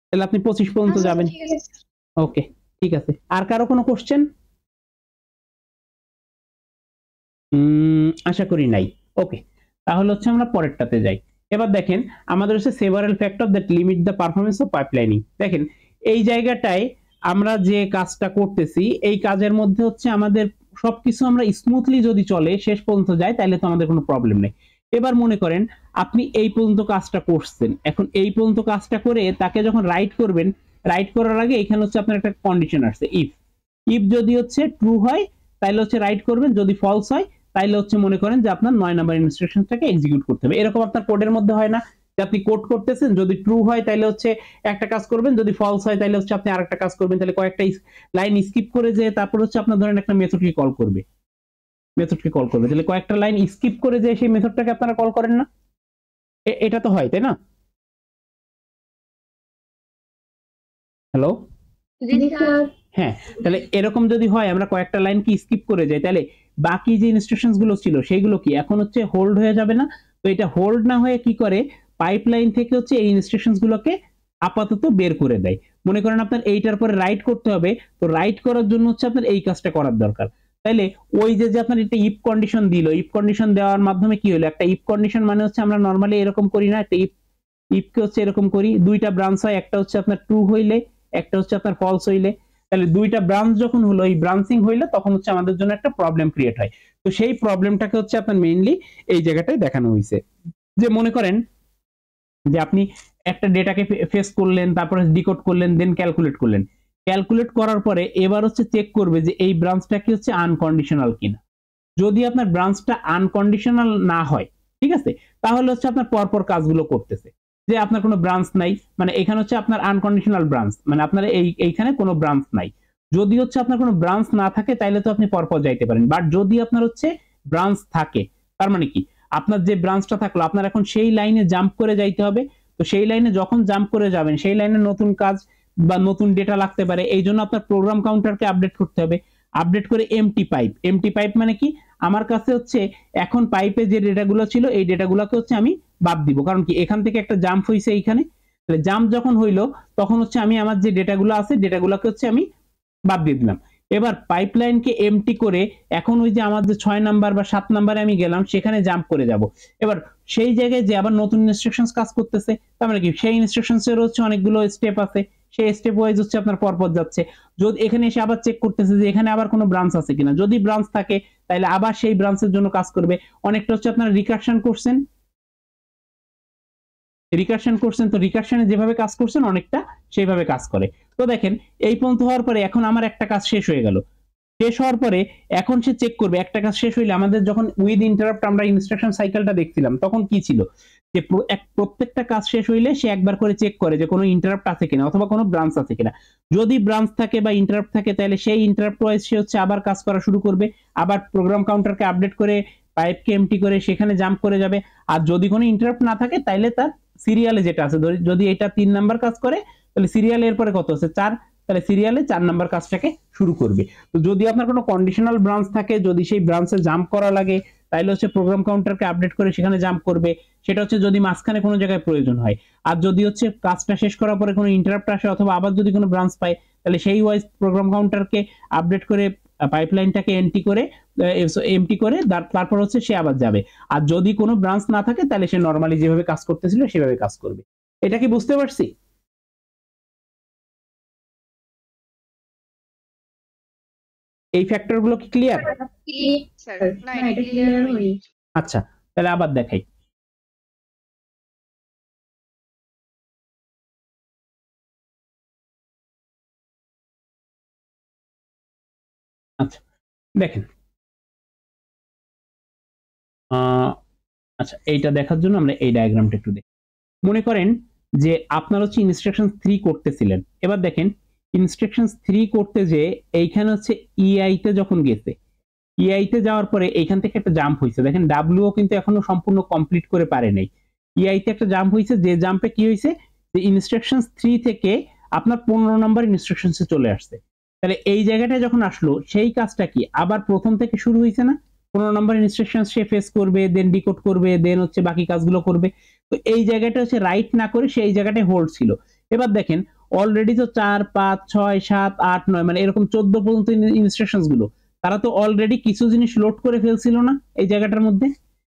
তাহলে আপনি 25 পর্যন্ত আচ্ছা যাবেন। ঠিক আছে। ওকে, ঠিক আছে। আর কারো কোনো কোশ্চেন? আশা করি নাই। ওকে, তাহলে হচ্ছে আমরা পরেরটাতে যাই। এবার দেখেন আমাদের হচ্ছে several factor that limit the performance of pipelining. দেখেন এই জায়গাটায় আমরা যে কাজটা করতেছি এই কাজের মধ্যে হচ্ছে আমাদের সবকিছু আমরা স্মুথলি যদি চলে শেষ পর্যন্ত যায় তাহলে তো আমাদের কোনো প্রবলেম নেই। এবার মনে করেন আপনি এই পর্যন্ত কাজটা করছেন, এখন এই পর্যন্ত কাজটা করে তাকে যখন রাইট করবেন, রাইট করার আগে এখানে হচ্ছে আপনার একটা কন্ডিশন আসছে, ইফ ইফ যদি হচ্ছে ট্রু হয় তাহলে হচ্ছে রাইট করবেন, যদি ফলস হয় তাইলে হচ্ছে মনে করেন যে আপনার 9 নাম্বার ইনস্ট্রাকশনটাকে এক্সিকিউট করতে হবে। এরকম আপনার কোডের মধ্যে হয় না যে আপনি কোড করতেছেন, যদি ট্রু হয় তাহলে হচ্ছে একটা কাজ করবেন, যদি ফলস হয় তাহলে হচ্ছে আপনি আরেকটা কাজ করবেন, তাহলে কয়েকটা লাইন স্কিপ করে যে তারপর হচ্ছে আপনার ধরেন একটা মেথডকে কল করবে, তাহলে কয়েকটা লাইন স্কিপ করে যে সেই মেথডটাকে আপনারা কল করেন না? এটা তো হয়, তাই না? হ্যালো, জি স্যার। হ্যাঁ, তাহলে এরকম যদি হয় আমরা কয়েকটা লাইন কি স্কিপ করে যাই তাহলে বাকি যে ইনস্ট্রাকশনস গুলো ছিল সেইগুলো কি এখন হচ্ছে হোল্ড হয়ে যাবে না? তো এটা হোল্ড না হয়ে কি করে পাইপলাইন থেকে হচ্ছে এই ইনস্ট্রাকশনস গুলোকে আপাতত বের করে দেয়। মনে করেন আপনার এইটার পরে রাইট করতে হবে, তো রাইট করার জন্য হচ্ছে আপনার এই কাজটা করার দরকার। তাইলে ওই যে যে আপনার একটা ইফ কন্ডিশন দিল, ইফ কন্ডিশন দেওয়ার মাধ্যমে কি হলো? একটা ইফ কন্ডিশন মানে হচ্ছে আমরা নরমালি এরকম করি না, একটা ইফকে হচ্ছে এরকম করি, দুইটা ব্রাঞ্চ হয়, একটা হচ্ছে আপনার ট্রু হইলে একটা হচ্ছে আপনার ফলস হইলে। তাহলে দুইটা ব্রাঞ্চ যখন হলো, এই ব্রাঞ্চিং হইলে তখন হচ্ছে আমাদের জন্য একটা প্রবলেম ক্রিয়েট হয়। তো সেই প্রবলেমটাকে হচ্ছে আপনার মেইনলি এই জায়গাটায় দেখানো হয়েছে। যে মনে করেন যে আপনি একটা ডেটাকে ফেস করলেন, তারপরে ডিকোড করলেন, দেন ক্যালকুলেট করলেন, ক্যালকুলেট করার পরে এবার হচ্ছে চেক করবে যে এই ব্রাঞ্চটা কি হচ্ছে আনকন্ডিশনাল কিনা। যদি আপনার ব্রাঞ্চটা আনকন্ডিশনাল না হয়, ঠিক আছে, তাহলে হচ্ছে আপনার পরপর কাজগুলো করতেছে, যে আপনার কোনো ব্রাঞ্চ নাই, মানে এখানে হচ্ছে আপনার আনকন্ডিশনাল ব্রাঞ্চ, মানে আপনার এইখানে কোনো ব্রাঞ্চ নাই। যদি হচ্ছে আপনার কোনো ব্রাঞ্চ না থাকে তাহলে তো আপনি পরপর যাইতে পারেন, বাট যদি আপনার হচ্ছে ব্রাঞ্চ থাকে তার মানে কি আপনার যে ব্রাঞ্চটা থাকলো আপনার এখন সেই লাইনে জাম্প করে যাইতে হবে। তো সেই লাইনে যখন জাম্প করে যাবেন সেই লাইনে নতুন কাজ বা নতুন ডেটা লাগতে পারে, এই জন্য আপনার প্রোগ্রাম কাউন্টারকে আপডেট করতে হবে। আপডেট করে এমটি পাইপ মানে কি, আমার কাছে হচ্ছে এখন পাইপে যে ডেটাগুলো ছিল এই ডেটাগুলোকে হচ্ছে আমি বাদ দিব, কারণ কি এখান থেকে একটা জাম্প হয়েছে এইখানে, তাহলে জাম্প যখন হইলো তখন হচ্ছে আমি আমার যে ডেটাগুলো আছে ডেটাগুলোকে হচ্ছে আমি বাদ দিয়ে দিলাম। এবার পাইপলাইনকে এমটি করে এখন ওই যে আমার যে 6 নাম্বার বা 7 নাম্বারে আমি গেলাম সেখানে জাম্প করে যাব। এবার সেই জায়গায় যে আবার নতুন ইনস্ট্রাকশনস কাজ করতেছে, তার মানে কি সেই ইনস্ট্রাকশনস এর হচ্ছে অনেকগুলো স্টেপ আছে, সেই স্টেপ ওয়াইজ হচ্ছে আপনার পরপর যাচ্ছে। যদি এখানে এসে আবার চেক করতেছে যে এখানে আবার কোনো ব্রাঞ্চ আছে কিনা, যদি ব্রাঞ্চ থাকে তাহলে আবার সেই ব্রাঞ্চের জন্য কাজ করবে। অনেকটা হচ্ছে আপনারা রিকারশন করছেন, তো রিকারশনে যেভাবে কাজ করছেন অনেকটা সেইভাবে কাজ করে। তো দেখেন এই পর্যন্ত হওয়ার পরে এখন আমার একটা কাজ শেষ হয়ে গেল, শেষ হওয়ার পরে এখন সে চেক করবে একটা কাজ শেষ হইলে আমাদের যখন উইথ ইন্টারাপ্ট আমরা ইনস্ট্রাকশন সাইকেলটা দেখছিলাম তখন কি ছিল যে প্রত্যেকটা কাজ শেষ হইলে সে একবার করে চেক করে যে কোনো ইন্টারাপ্ট আছে কিনা অথবা কোনো ব্রাঞ্চ আছে কিনা। যদি ব্রাঞ্চ থাকে বা ইন্টারাপ্ট থাকে তাহলে সেই ইন্টারাপ্ট ওয়াইজ সে হচ্ছে আবার কাজ করা শুরু করবে, আবার প্রোগ্রাম কাউন্টারকে আপডেট করে পাইপকে এমটি করে সেখানে জাম্প করে যাবে। আর যদি কোনো ইন্টারাপ্ট না থাকে তাহলে তার সিরিয়ালে যেটা আছে, যদি এটা 3 নাম্বার কাজ করে তাহলে সিরিয়ালে এরপরে কত আছে 4, তাহলে সিরিয়ালে 4 নাম্বার কাজটাকে শুরু করবে। তো যদি আপনার কোনো কন্ডিশনাল ব্রাঞ্চ থাকে, যদি সেই ব্রাঞ্চে জাম্প করা লাগে তাইলে হচ্ছে প্রোগ্রাম কাউন্টারকে আপডেট করে সেখানে জাম্প করবে, সেটা হচ্ছে যদি মাঝখানে কোনো জায়গায় প্রয়োজন হয়। আর যদি হচ্ছে কাজটা শেষ করার পরে কোনো ইন্টারাপ্ট আসে অথবা আবার যদি কোনো ব্রাঞ্চ পায়, তাহলে সেই ওয়াইজ প্রোগ্রাম কাউন্টারকে আপডেট করে পাইপলাইনটাকে এমটি করে তারপর হচ্ছে সে আবার যাবে। আর যদি কোনো ব্রাঞ্চ না থাকে তাহলে সে নরমালি যেভাবে কাজ করতেছিল সেভাবে কাজ করবে। এটা কি বুঝতে পারছি? এই ফ্যাক্টর গুলো কি ক্লিয়ার? স্যার না এটা ক্লিয়ার হয়নি। আচ্ছা, তাহলে আবার দেখাই। আচ্ছা দেখেন, আচ্ছা এইটা দেখার জন্য আমরা এই ডায়াগ্রামটা একটু দেখি। মনে করেন যে আপনার হচ্ছে ইনস্ট্রাকশন 3 করতেছিলেন, এবার দেখেন ইনস্ট্রাকশন 3 করতে যে এইখানে হচ্ছে ইআই তে যখন গেছে, ইআই তে যাওয়ার পরে এইখান থেকে একটা জাম্প হয়েছে, দেখেন ডাব্লিউও কিন্তু এখনো সম্পূর্ণ কমপ্লিট করে পারে নাই। ইআই তে একটা জাম্প হয়েছে, যে জাম্পে কি হয়েছে যে ইনস্ট্রাকশন 3 থেকে আপনার 15 নম্বর ইনস্ট্রাকশনসে চলে আসছে। তাহলে এই জায়গাটায় যখন আসলো সেই কাজটা কি আবার প্রথম থেকে শুরু হয়েছে না? 15 নম্বর ইনস্ট্রাকশন সে ফেস করবে, দেন ডিকোড করবে, দেন হচ্ছে বাকি কাজগুলো করবে। তো এই জায়গাটা হচ্ছে রাইট না করে সেই জায়গাটায় হোল্ড ছিল। এবার দেখেন অলরেডি তো 4 5 6 7 8 9 মানে এরকম 14 পর্যন্ত ইনস্ট্রাকশনস গুলো তারা তো অলরেডি কিছু জিনিস লোড করে ফেলছিল না এই জায়গাটার মধ্যে,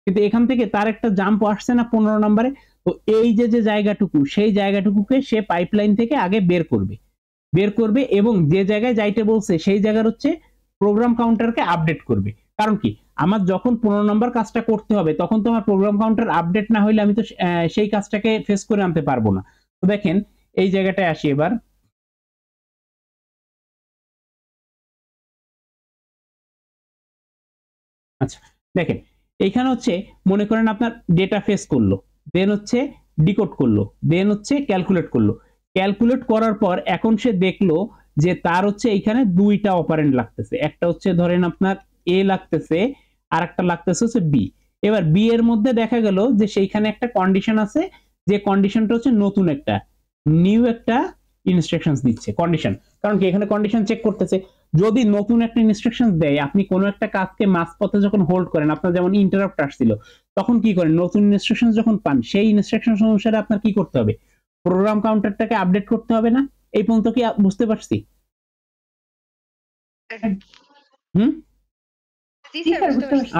কিন্তু এখান থেকে তার একটা জাম্প আসছে না 15 নম্বরে। তো এই যে যে জায়গাটুকু সেই জায়গাটুকুকে সে পাইপলাইন থেকে আগে বের করবে এবং যে জায়গায় যাইতে বলছে সেই জায়গার হচ্ছে প্রোগ্রাম কাউন্টারকে আপডেট করবে। কারণ কি আমার যখন 15 নম্বর কাজটা করতে হবে তখন তো আমার প্রোগ্রাম কাউন্টার আপডেট না হইলে আমি তো সেই কাজটাকে ফেস করে আনতে পারবো না। তো দেখেন এই জায়গাটায় আসি এবার। আচ্ছা দেখেন এইখানে হচ্ছে মনে করেন আপনার ডেটা ফেস করলো, দেন হচ্ছে ডিকোড করলো, দেন হচ্ছে ক্যালকুলেট করলো। ক্যালকুলেট করার পর এখন সে দেখলো যে তার হচ্ছে এইখানে দুইটা অপারেন্ড লাগতেছে, একটা হচ্ছে ধরেন আপনার এ লাগতেছে আর একটা লাগতেছে হচ্ছে বি। এবার বি এর মধ্যে দেখা গেল যে সেইখানে একটা কন্ডিশন আছে, যে কন্ডিশনটা হচ্ছে নতুন একটা নিউ একটা ইনস্ট্রাকশনস দিচ্ছে কন্ডিশন। কারণ কি এখানে কন্ডিশন চেক করতেছে, যদি নতুন একটা ইনস্ট্রাকশন দেয়, আপনি কোনো একটা কাজকে মাঝপথে যখন হোল্ড করেন, আপনার যেমন ইন্টারাপ্ট আসছিল তখন কি করেন, নতুন ইনস্ট্রাকশন যখন পান সেই ইনস্ট্রাকশন অনুসারে আপনার কি করতে হবে, প্রোগ্রাম কাউন্টারটাকে আপডেট করতে হবে না? এই পর্যন্ত কি বুঝতে পারছি? হুম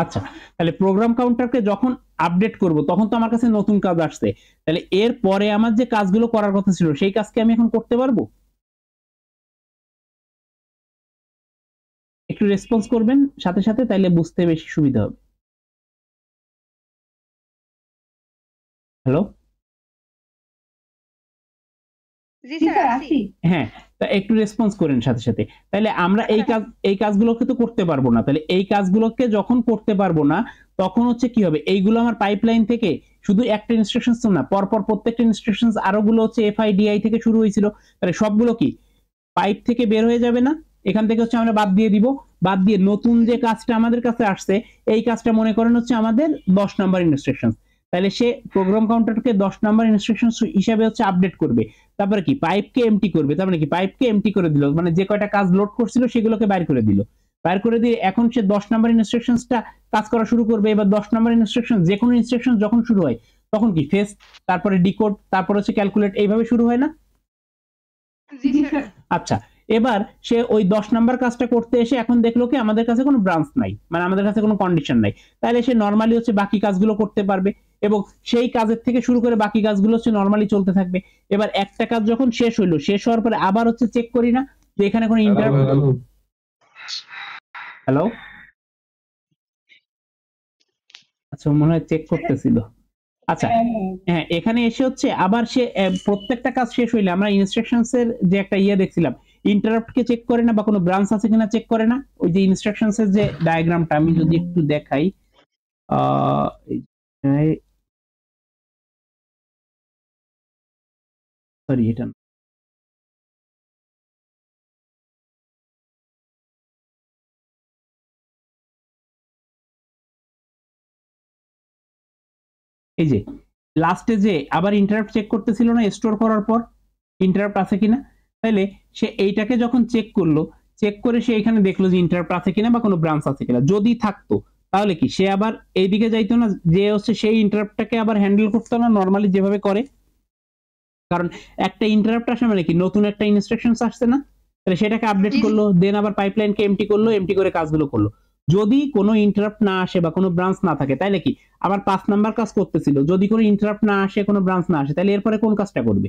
আচ্ছা, তাহলে প্রোগ্রাম কাউন্টারকে যখন আপডেট করব তখন তো আমার কাছে নতুন কাজ আসছে, তাহলে এর পরে আমার যে কাজগুলো করার কথা ছিল সেই কাজকে আমি এখন করতে পারবো? একটু রেসপন্স করবেন সাথে সাথে, তাইলে বুঝতে বেশি সুবিধা হবে। হ্যালো, জি স্যার আসি। হ্যাঁ, তা একটু রেসপন্স করেন সাথে সাথে। তাহলে আমরা এই কাজগুলোকে তো করতে পারবো না, তাহলে এই কাজগুলোকে যখন করতে পারবো না তখন হচ্ছে কি হবে, এইগুলো আমার পাইপলাইন থেকে শুধু একটা ইনস্ট্রাকশনস তো না, পরপর প্রত্যেকটা ইনস্ট্রাকশনস আরো গুলো হচ্ছে এফআইডিআই থেকে শুরু হয়েছিল, তাহলে সবগুলো কি পাইপ থেকে বের হয়ে যাবে না? এখান থেকে হচ্ছে আমরা বাদ দিয়ে দিব, বাদ দিয়ে নতুন যে কাজটা আমাদের কাছে আসছে এই কাজটা মনে করেন হচ্ছে আমাদের 10 নাম্বার ইনস্ট্রাকশন, তাহলে সে প্রোগ্রাম কাউন্টারকে 10 নাম্বার ইনস্ট্রাকশন হিসাবে হচ্ছে আপডেট করবে। তারপরে কি পাইপকে এমটি করবে, তার মানে কি পাইপকে এমটি করে দিল, মানে যে কয়টা কাজ লোড করছিল সেগুলোকে বাইর করে দিল, বাইর করে দিয়ে এখন সে 10 নাম্বার ইনস্ট্রাকশনসটা কাজ করা শুরু করবে। এবার 10 নাম্বার ইনস্ট্রাকশন যে কোনো ইনস্ট্রাকশন যখন শুরু হয় তখন কি ফেস, তারপরে ডিকোড, তারপর হচ্ছে ক্যালকুলেট, এইভাবে শুরু হয় না? আচ্ছা, এবার সে ওই 10 নাম্বার কাজটা করতে এসে এখন দেখলো কি আমাদের কাছে কোনো ব্রাঞ্চ নাই, মানে আমাদের কাছে কোনো কন্ডিশন নাই, তাহলে সে নরমালি হচ্ছে বাকি কাজগুলো করতে পারবে এবং সেই কাজের থেকে শুরু করে বাকি কাজগুলো হচ্ছে নরমালি চলতে থাকবে। এবার একটা কাজ যখন শেষ হইলো, শেষ হওয়ার পরে আবার হচ্ছে চেক করি না যে এখানে কোনো ইন্টারাপ্ট। হ্যালো, আচ্ছা মনে হয় চেক করতেছিল। আচ্ছা হ্যাঁ, এখানে এসে হচ্ছে আবার সে প্রত্যেকটা কাজ শেষ হইলে আমরা ইনস্ট্রাকশনস এর যে একটা দেখছিলাম, ইন্টারাপ্ট কে চেক করে না বা কোনো ব্রাঞ্চ আছে কিনা চেক করে না? ওই যে ইনস্ট্রাকশনস এর যে ডায়াগ্রামটা আমি যদি একটু দেখাই, সরি এটা না। এই যে লাস্টে যে আবার ইন্টারাপ্ট চেক করতেছিল না স্টোর করার পর, ইন্টারাপ্ট আছে কিনা, তাহলে সে এইটাকে যখন চেক করলো, চেক করে সে এখানে দেখলো যে ইন্টারাপ্ট আছে কিনা বা কোনো ব্রাঞ্চ আছে কিনা, যদি থাকতো তাহলে কি সে আবার এইদিকে যাইতো না, যে হচ্ছে সেই ইন্টারাপ্টটাকে আবার হ্যান্ডেল করতো না নর্মালি যেভাবে করে? কারণ একটা ইন্টারাপ্ট আসে মানে কি নতুন একটা ইনস্ট্রাকশন আসছে না, তাহলে সেটাকে আপডেট করলো, দেন আবার পাইপলাইনকে এমটি করলো, এমটি করে কাজগুলো করলো। যদি কোনো ইন্টারাপ্ট না আসে বা কোনো ব্রাঞ্চ না থাকে, তাহলে কি আবার 5 নাম্বার কাজ করতেছিল, যদি কোনো ইন্টারাপ্ট না আসে, কোনো ব্রাঞ্চ না আসে, তাহলে এরপরে কোন কাজটা করবে?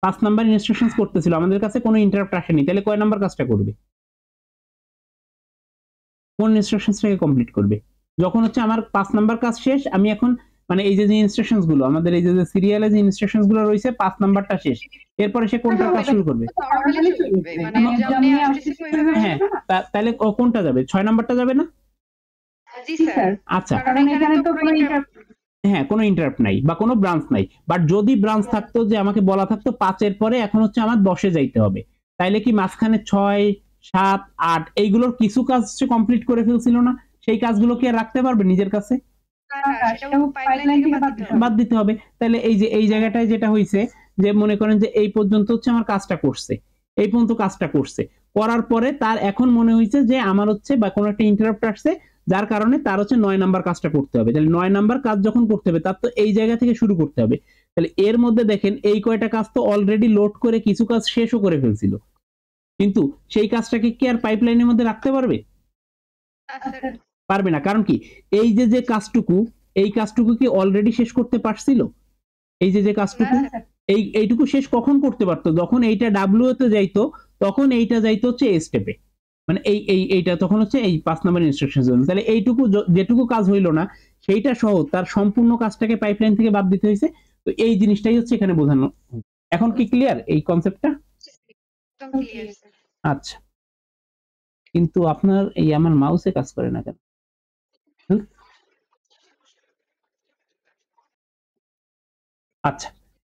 5 নাম্বার ইনস্ট্রাকশনস করতেছিল, আমাদের কাছে কোনো ইন্টারাপ্ট আসেনি, তাহলে কয় নাম্বার কাজটা করবে? কোন ইনস্ট্রাকশনসটাকে কমপ্লিট করবে? যখন হচ্ছে আমার 5 নাম্বার কাজ শেষ, আমি এখন মানে এই যে ইনস্ট্রাকশনস গুলো আমাদের এই যে সিরিয়ালে যে ইনস্ট্রাকশনস গুলো রয়েছে 5 নাম্বারটা শেষ, এরপরে সে কোনটার কাজ শুরু করবে? নরমালি চলবে মানে যেমনি আসতেছে ওইভাবে হ্যাঁ, তাহলে কোনটা যাবে? 6 নাম্বারটা যাবে না? জি স্যার আচ্ছা, কারণ এখানে তো কোনো হ্যাঁ কোনো ইন্টারাপ্ট নাই বা কোনো ব্রাঞ্চ নাই, বাট যদি ব্রাঞ্চ থাকতো, যে আমাকে বলা থাকতো 5 এর পরে এখন হচ্ছে আমার 10 এ যাইতে হবে, তাইলে কি মাঝখানে 6, 7, 8 এইগুলোর কিছু কাজ সে কমপ্লিট করে ফেলছিল না? সেই কাজগুলো কি আর রাখতে পারবে নিজের কাছে? সেটাও পাইপলাইন থেকে বাদ দিতে হবে। তাহলে এই যে এই জায়গাটায় যেটা হইছে, যে মনে করেন যে এই পর্যন্ত হচ্ছে আমার কাজটা করছে, এই পর্যন্ত কাজটা করছে, করার পরে তার এখন মনে হইছে যে আমার হচ্ছে বা কোনো একটা ইন্টারাপ্ট আসছে, যার কারণে তার হচ্ছে 9 নাম্বার কাজটা করতে হবে। তাহলে 9 নাম্বার কাজ যখন করতে হবে, তার তো এই জায়গা থেকে শুরু করতে হবে। তাহলে এর মধ্যে দেখেন এই কয়টা কাজ তো অলরেডি লোড করে কিছু কাজ শেষও করে ফেলছিল, কিন্তু সেই কাজটাকে কি আর পাইপলাইনের মধ্যে রাখতে পারবে? পারবে না। কারণ কি এই যে কাজটুকু, এই কাজটুকু কি অলরেডি শেষ করতে পারছিল? এই যে কাজটুকু, এইটুকু শেষ কখন করতে পারতো? যখন এইটা ডাব্লিউ তে যাইতো, তখন এইটা যাইতো হচ্ছে এ স্টেপে, মানে এইটা তখন হচ্ছে এই 5 নাম্বার ইনস্ট্রাকশন জন্য। তাহলে এইটুকু যেটুকু কাজ হইলো না, সেইটা সহ তার সম্পূর্ণ কাজটাকে পাইপলাইন থেকে বাদ দিতে হয়েছে। তো এই জিনিসটাই হচ্ছে এখানে বোঝানো। এখন কি ক্লিয়ার এই কনসেপ্টটা? আচ্ছা, কিন্তু আপনার এই আমার মাউসে কাজ করে না কেন? আচ্ছা,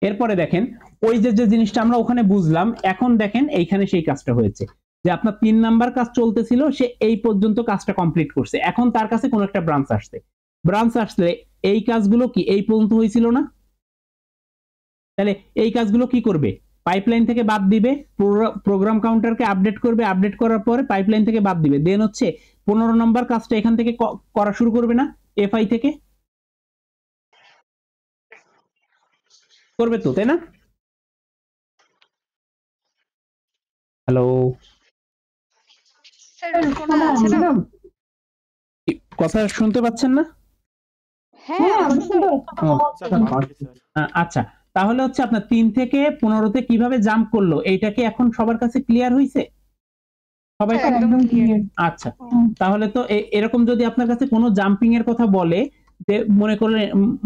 এরপরে দেখেন ওই যে জিনিসটা আমরা ওখানে বুঝলাম, এখন দেখেন এইখানে সেই কাজটা হয়েছে, যে আপনার 3 নাম্বার কাজ চলতেছিল, সে এই পর্যন্ত কাজটা কমপ্লিট করছে, এখন তার কাছে কোন একটা ব্রাঞ্চ আসছে, ব্রাঞ্চ আসলে এই কাজগুলো কি এই পর্যন্ত হয়েছিল না? তাহলে এই কাজগুলো কি করবে? পাইপলাইন থেকে বাদ দিবে, প্রোগ্রাম কাউন্টারকে আপডেট করবে, আপডেট করার পরে পাইপলাইন থেকে বাদ দিবে, দেন হচ্ছে 15 নাম্বার কাজটা এখান থেকে করা শুরু করবে না? এফআই থেকে করবে তো, তাই না? হ্যালো, কথা শুনতে পাচ্ছেন না? আচ্ছা, তাহলে হচ্ছে আপনার 3 থেকে 15তে কিভাবে জাম্প করলো, এইটা কি এখন সবার কাছে ক্লিয়ার হইছে? সবাই একদম ক্লিয়ার আচ্ছা, তাহলে তো এরকম যদি আপনার কাছে কোনো জাম্পিং এর কথা বলে, যে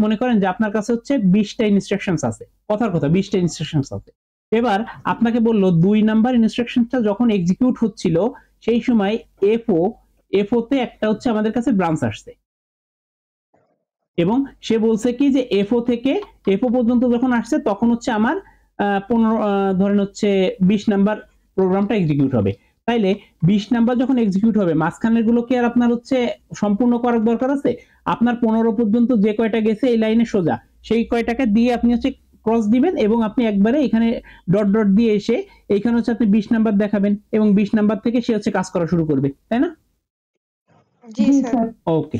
মনে করেন যে আপনার কাছে হচ্ছে 20টা ইনস্ট্রাকশনস আছে, কথার কথা 20টা ইনস্ট্রাকশনস আছে, এবার আপনাকে বললো 2 নাম্বার ইনস্ট্রাকশনটা যখন এক্সিকিউট হচ্ছিল, সেই সময় এফও তে একটা হচ্ছে আমাদের কাছে ব্রাঞ্চ আসছে, এবং সে বলছে কি যে এফও থেকে এফও পর্যন্ত যখন আসছে, তখন হচ্ছে আমার 15 ধরেন হচ্ছে 20 নাম্বার প্রোগ্রামটা এক্সিকিউট হবে। তাইলে 20 নাম্বার যখন এক্সিকিউট হবে, মাঝখানের গুলো কি আর আপনার হচ্ছে সম্পূর্ণ করার দরকার আছে? আপনার 15 পর্যন্ত যে কয়টা গেছে এই লাইনে সোজা, সেই কয়টাকে দিয়ে আপনি হচ্ছে ক্রস দিবেন, এবং আপনি একবারে এখানে ডট ডট দিয়ে এসে এইখানে হচ্ছে আপনি 20 নাম্বার দেখাবেন, এবং 20 নাম্বার থেকে সে হচ্ছে কাজ করা শুরু করবে, তাই না? জি স্যার ওকে,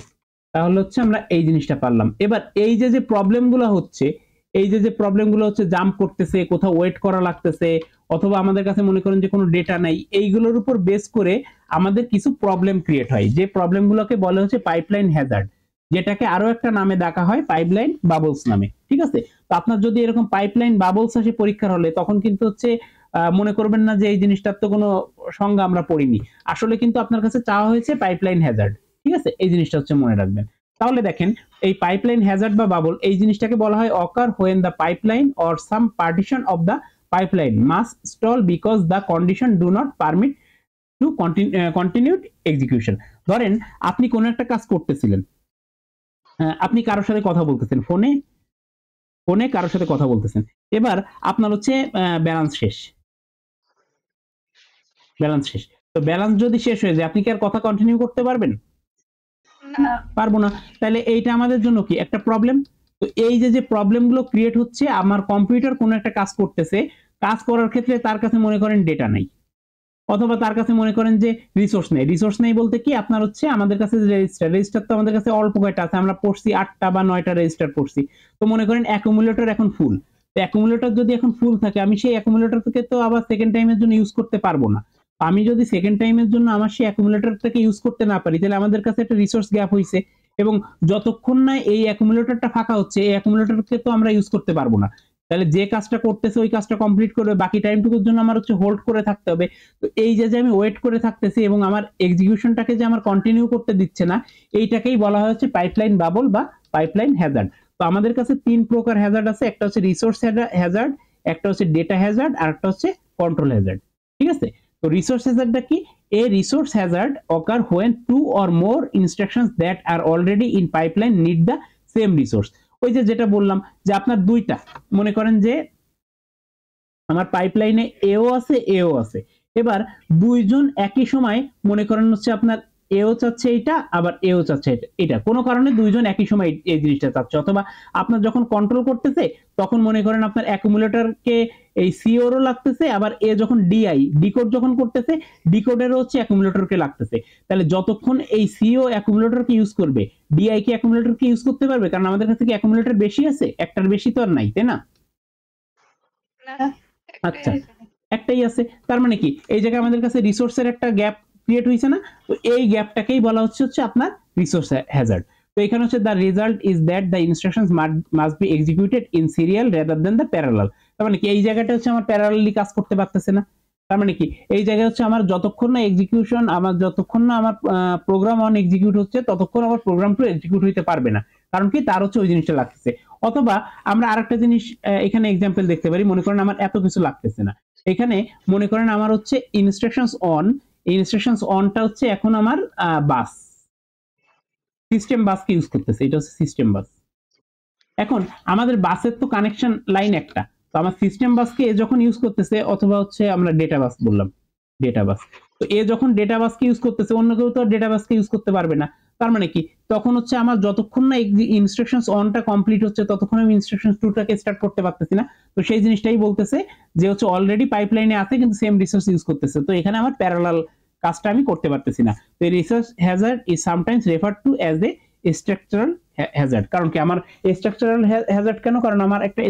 তাহলে হচ্ছে আমরা এই জিনিসটা পারলাম। এবার এই যে প্রবলেমগুলো হচ্ছে, এই যে প্রবলেমগুলো হচ্ছে জাম্প করতেছে, কোথাও ওয়েট করা লাগতেছে, অথবা আমাদের কাছে মনে করেন যে কোনো ডেটা নাই, এইগুলোর উপর বেস করে আমাদের কিছু প্রবলেম ক্রিয়েট হয়, যে প্রবলেমগুলোকে বলা হচ্ছে পাইপলাইন হ্যাজার্ড, যেটাকে আরো একটা নামে ডাকা হয় পাইপলাইন বাবলস নামে। ঠিক আছে, তো আপনার যদি এরকম পাইপলাইন বাবলস আসে পরীক্ষার হলে, তখন কিন্তু হচ্ছে মনে করবেন না যে এই জিনিসটার তো কোনো সংজ্ঞা আমরা পড়িনি, আসলে কিন্তু আপনার কাছে চাওয়া হয়েছে পাইপলাইন হ্যাজার্ড। ঠিক আছে, এই জিনিসটা হচ্ছে মনে রাখবেন। তাহলে দেখেন এই পাইপলাইন হ্যাজার্ড বা বাবল, এই জিনিসটাকে বলা হয় occur when the pipeline or some partition of the pipeline must stall because the condition do not permit to continued execution. ধরেন আপনি কোন একটা কাজ করতেছিলেন, আপনি কারোর সাথে কথা বলতেছেন, ফোনে কারোর সাথে কথা বলতেছেন, এবার আপনার হচ্ছে ব্যালেন্স শেষ, তো ব্যালেন্স যদি শেষ হয়ে যায়, আপনি কি আর কথা কন্টিনিউ করতে পারবেন? পারবো না। তাহলে এইটা আমাদের জন্য কি একটা প্রবলেম। তো এই যে প্রবলেমগুলো ক্রিয়েট হচ্ছে, আমার কম্পিউটার কোনো একটা কাজ করতেছে, কাজ করার ক্ষেত্রে তার কাছে মনে করেন ডেটা নাই, অথবা তার কাছে মনে করেন যে রিসোর্স নেই বলতে কি আপনার হচ্ছে আমাদের কাছে রেজিস্টার তো আমাদের কাছে অল্প কয়টা আছে, আমরা পড়ছি 8টা বা 9টা রেজিস্টার পড়ছি। তো মনে করেন অ্যাকুমুলেটর এখন ফুল, তো অ্যাকুমুলেটর যদি এখন ফুল থাকে আমি সেই অ্যাকুমুলেটর থেকে তো আবার সেকেন্ড টাইমের জন্য ইউজ করতে পারবো না। আমি যদি সেকেন্ড টাইমের জন্য আমার সেই অ্যাকুমুলেটর থেকে ইউজ করতে না পারি তাহলে আমাদের কাছে একটা রিসোর্স গ্যাপ হইছে, এবং যতক্ষণ না এই অ্যাকুমুলেটরটা ফাঁকা হচ্ছে এই অ্যাকুমুলেটরকে তো আমরা ইউজ করতে পারবো না। তাহলে যে কাজটা করতেছে ওই কাজটা কমপ্লিট করবে, বাকি টাইমটুকুর জন্য আমার হচ্ছে হোল্ড করে থাকতে হবে। তো এই যে আমি ওয়েট করে থাকতেছি এবং আমার এক্সিকিউশনটাকে যে আমার কন্টিনিউ করতে দিচ্ছে না, এইটাকেই বলা হচ্ছে পাইপলাইন বাবল বা পাইপলাইন হ্যাজার্ড। তো আমাদের কাছে 3 প্রকার হ্যাজার্ড আছে, একটা হচ্ছে রিসোর্স হ্যাজার্ড, একটা হচ্ছে ডেটা হ্যাজার্ড, আর একটা হচ্ছে কন্ট্রোল হ্যাজার্ড। ঠিক আছে, তো রিসোর্স হ্যাজার্ডটা কি? এ resource Hazard occur when 2 or more instructions that are already in pipeline need the same resource। ওই যে যেটা বললাম যে আপনার দুইটা, মনে করেন যে আমার পাইপলাইনে এও আছে এও আছে, এবার দুইজন একই সময় মনে করেন হচ্ছে আপনার এও চাচ্ছে এটা আবার এও চাচ্ছে এটা, কোনো কারণে দুইজন একই সময় এই জিনিসটা চাচ্ছে, অথবা আপনার যখন কন্ট্রোল করতেছে তখন মনে করেন আপনার অ্যাকুমুলেটরকে এই সিওরও লাগতেছে, আবার এ যখন ডিকোড যখন করতেছে ডিকোডেরও হচ্ছে অ্যাকুমুলেটরকে লাগতেছে। তাহলে যতক্ষণ এই সিও অ্যাকুমুলেটরকে ইউজ করবে ডিআই কি অ্যাকুমুলেটরকে ইউজ করতে পারবে? কারণ আমাদের কাছে কি অ্যাকুমুলেটর বেশি আছে, একটার বেশি তো আর নাই, তাই না? আচ্ছা, একটাই আছে। তার মানে কি এই জায়গায় আমাদের কাছে রিসোর্সের একটা গ্যাপ ক্রিয়েট হয়েছে না? তো এই গ্যাপটাকেই বলা হচ্ছে আপনার রিসোর্স হ্যাজার্ড। তো এখানে হচ্ছে the result is that the instructions must be executed in serial rather than the parallel. তার মানে কি এই জায়গাটা হচ্ছে আমার প্যারালালি কাজ করতে পারতেছে না। তার মানে কি এই জায়গায় হচ্ছে আমার যতক্ষণ না আমার প্রোগ্রাম অন এক্সিকিউট হচ্ছে ততক্ষণ আমার প্রোগ্রাম টু এক্সিকিউট হইতে পারবে না। কারণ কি তার হচ্ছে ওই জিনিসটা লাগতেছে। অথবা আমরা আরেকটা জিনিস এখানে এক্সাম্পল দেখতে পারি, মনে করেন আমার এত কিছু লাগতেছে না, এখানে মনে করেন আমার হচ্ছে ইনস্ট্রাকশনস অনটা হচ্ছে এখন আমার বাস সিস্টেম বাসকে ইউজ করতেছে, এটা হচ্ছে সিস্টেম বাস। এখন আমাদের বাসের তো কানেকশন লাইন একটা, তো আমার সিস্টেম বাসকে যখন ইউজ করতেছে, অথবা হচ্ছে আমরা ডেটা বাস বললাম, ডেটা বাস, তো যখন ডেটা বাসকে ইউজ করতেছে অন্য কেউ তো ডেটা বাসকে ইউজ করতে পারবে না। তার মানে কি তখন হচ্ছে আমার যতক্ষণ না ইনস্ট্রাকশনস অনটা কমপ্লিট হচ্ছে ততক্ষণ আমি ইনস্ট্রাকশনস টুটাকে স্টার্ট করতে পারতেছি না। তো সেই জিনিসটাই বলতেছে যে হচ্ছে অলরেডি পাইপলাইনে আছে কিন্তু সেম রিসোর্স ইউজ করতেছে, তো এখানে আমার প্যারালাল কাজটা আমি করতে পারতেছি না। তো এই resource Hazard is sometimes referred to as a structural Hazard. কারণ কি আমার স্ট্রাকচারাল হ্যাজার্ড কেন? কারণ আমার একটা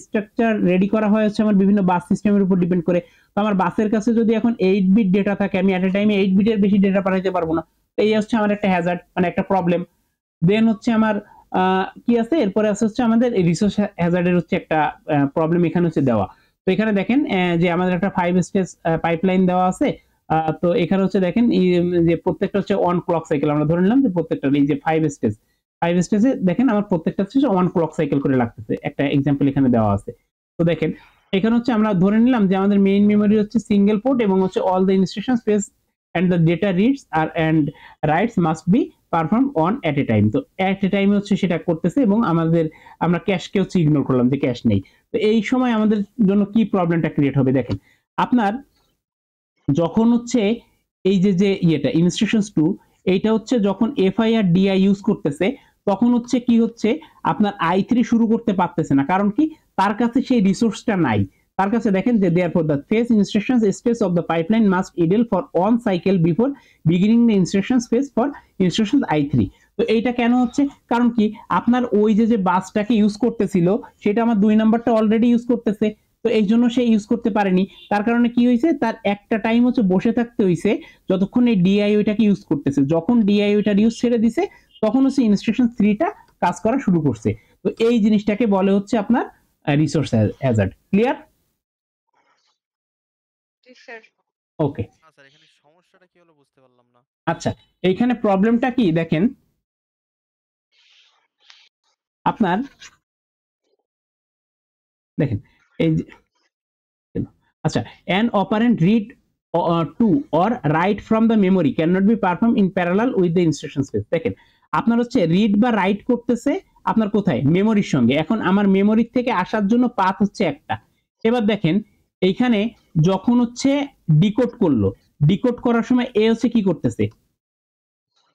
স্ট্রাকচার রেডি করা হয় হচ্ছে আমার বিভিন্ন বাস সিস্টেমের উপর ডিপেন্ড করে। তো আমার বাসের কাছে যদি এখন 8 বিট ডেটা থাকে আমি এট এ টাইমে 8 বিটের বেশি ডেটা পাঠাতে পারবো না। তো এই হচ্ছে আমার একটা হ্যাজার্ড, মানে একটা প্রবলেম। দেন হচ্ছে আমার কি আছে এরপরে আছে হচ্ছে আমাদের রিসোর্স হ্যাজার্ডের হচ্ছে একটা প্রবলেম এখানে হচ্ছে দেওয়া। তো এখানে দেখেন যে আমাদের একটা 5 স্টেজ পাইপলাইন দেওয়া আছে। তো এখানে হচ্ছে দেখেন যে প্রত্যেকটা হচ্ছে 1 ক্লক সাইকেল, আমরা ধরে নিলাম যে প্রত্যেকটা এই যে 5 স্টেজে দেখেন আমার প্রত্যেকটা হচ্ছে 1 ক্লক সাইকেল করে লাগতেছে, একটা এক্সাম্পল এখানে দেওয়া আছে। তো দেখেন এখানে হচ্ছে আমরা ধরে নিলাম যে আমাদের মেইন মেমরি হচ্ছে সিঙ্গেল পোর্ট এবং হচ্ছে all the instruction space and the data reads and writes must be performed on at a time। তো at a time হচ্ছে সেটা করতেছে এবং আমরা ক্যাশকে হচ্ছে ইগনোর করলাম যে ক্যাশ নেই। তো এই সময় আমাদের জন্য কি প্রবলেমটা ক্রিয়েট হবে দেখেন, আপনার যখন হচ্ছে এই যে ইয়েটা ইনস্ট্রাকশনস 2 এইটা হচ্ছে যখন এফআই আর ডিআই ইউজ করতেছে তখন হচ্ছে কি হচ্ছে আপনার i3 শুরু করতে পারতেছে না। কারণ কি তার কাছে সেই রিসোর্সটা নাই। তার কাছে দেখেন যে therefore the phase instructions stage of the pipeline must idle for one cycle before beginning the instructions phase for instructions i3। তো এইটা কেন হচ্ছে? কারণ কি আপনার ওই যে বাসটাকে ইউজ করতেছিল সেটা আমার 2 নাম্বারটা অলরেডি ইউজ করতেছে, তো এই জন্য সে ইউজ করতে পারেনি। তার কারণে কি হয়েছে, তার একটা টাইম হচ্ছে বসে থাকতে হয়েছে যতক্ষণ এই ডিআইওটাকে ইউজ করতেছে। যখন ডিআইওটার ইউজ ছেড়ে দিছে তখন হচ্ছে ইনস্ট্রাকশন 3টা কাজ করা শুরু করছে। তো এই জিনিসটাকে বলে হচ্ছে আপনার রিসোর্স হ্যাজার্ড। ক্লিয়ার? ওকে, স্যার এখানে সমস্যাটা কি হলো বুঝতে পারলাম না। আচ্ছা এইখানে প্রবলেমটা কি দেখেন, আপনার দেখেন এই আচ্ছা an operand read to or write from the memory cannot be performed in parallel with the instruction space। দেখেন আপনার হচ্ছে রিড বা রাইট করতেছে আপনার কোথায়, মেমোরির সঙ্গে। এখন আমার মেমোরির থেকে আসার জন্য পাথ হচ্ছে একটা। এবার দেখেন এইখানে যখন হচ্ছে ডিকোড করলো, ডিকোড করার সময় এ হচ্ছে কি করতেছে,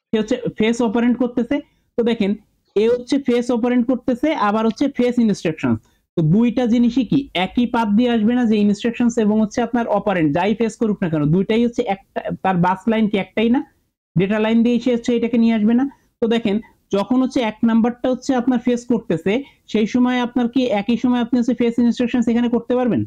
সে হচ্ছে ফেস অপারেন্ট করতেছে। তো দেখেন এ হচ্ছে ফেস অপারেন্ট করতেছে আবার হচ্ছে ফেস ইনস্ট্রাকশন। তো দুইটা জিনিসই কি একই পাথ দিয়ে আসবে না, যে ইনস্ট্রাকশনস এবং হচ্ছে আপনার অপারেন্ট যাই ফেস করুক না কেন দুইটাই হচ্ছে একটা, তার বাস লাইন কি একটাই না, ডেটা লাইন দিয়ে সে হচ্ছে এটাকে নিয়ে আসবে না। তো দেখেন যখন হচ্ছে এক নাম্বারটা হচ্ছে আপনার ফেস করতেছে সেই সময় আপনার কি একই সময় আপনি হচ্ছে ফেস ইনস্ট্রাকশনস এখানে করতে পারবেন?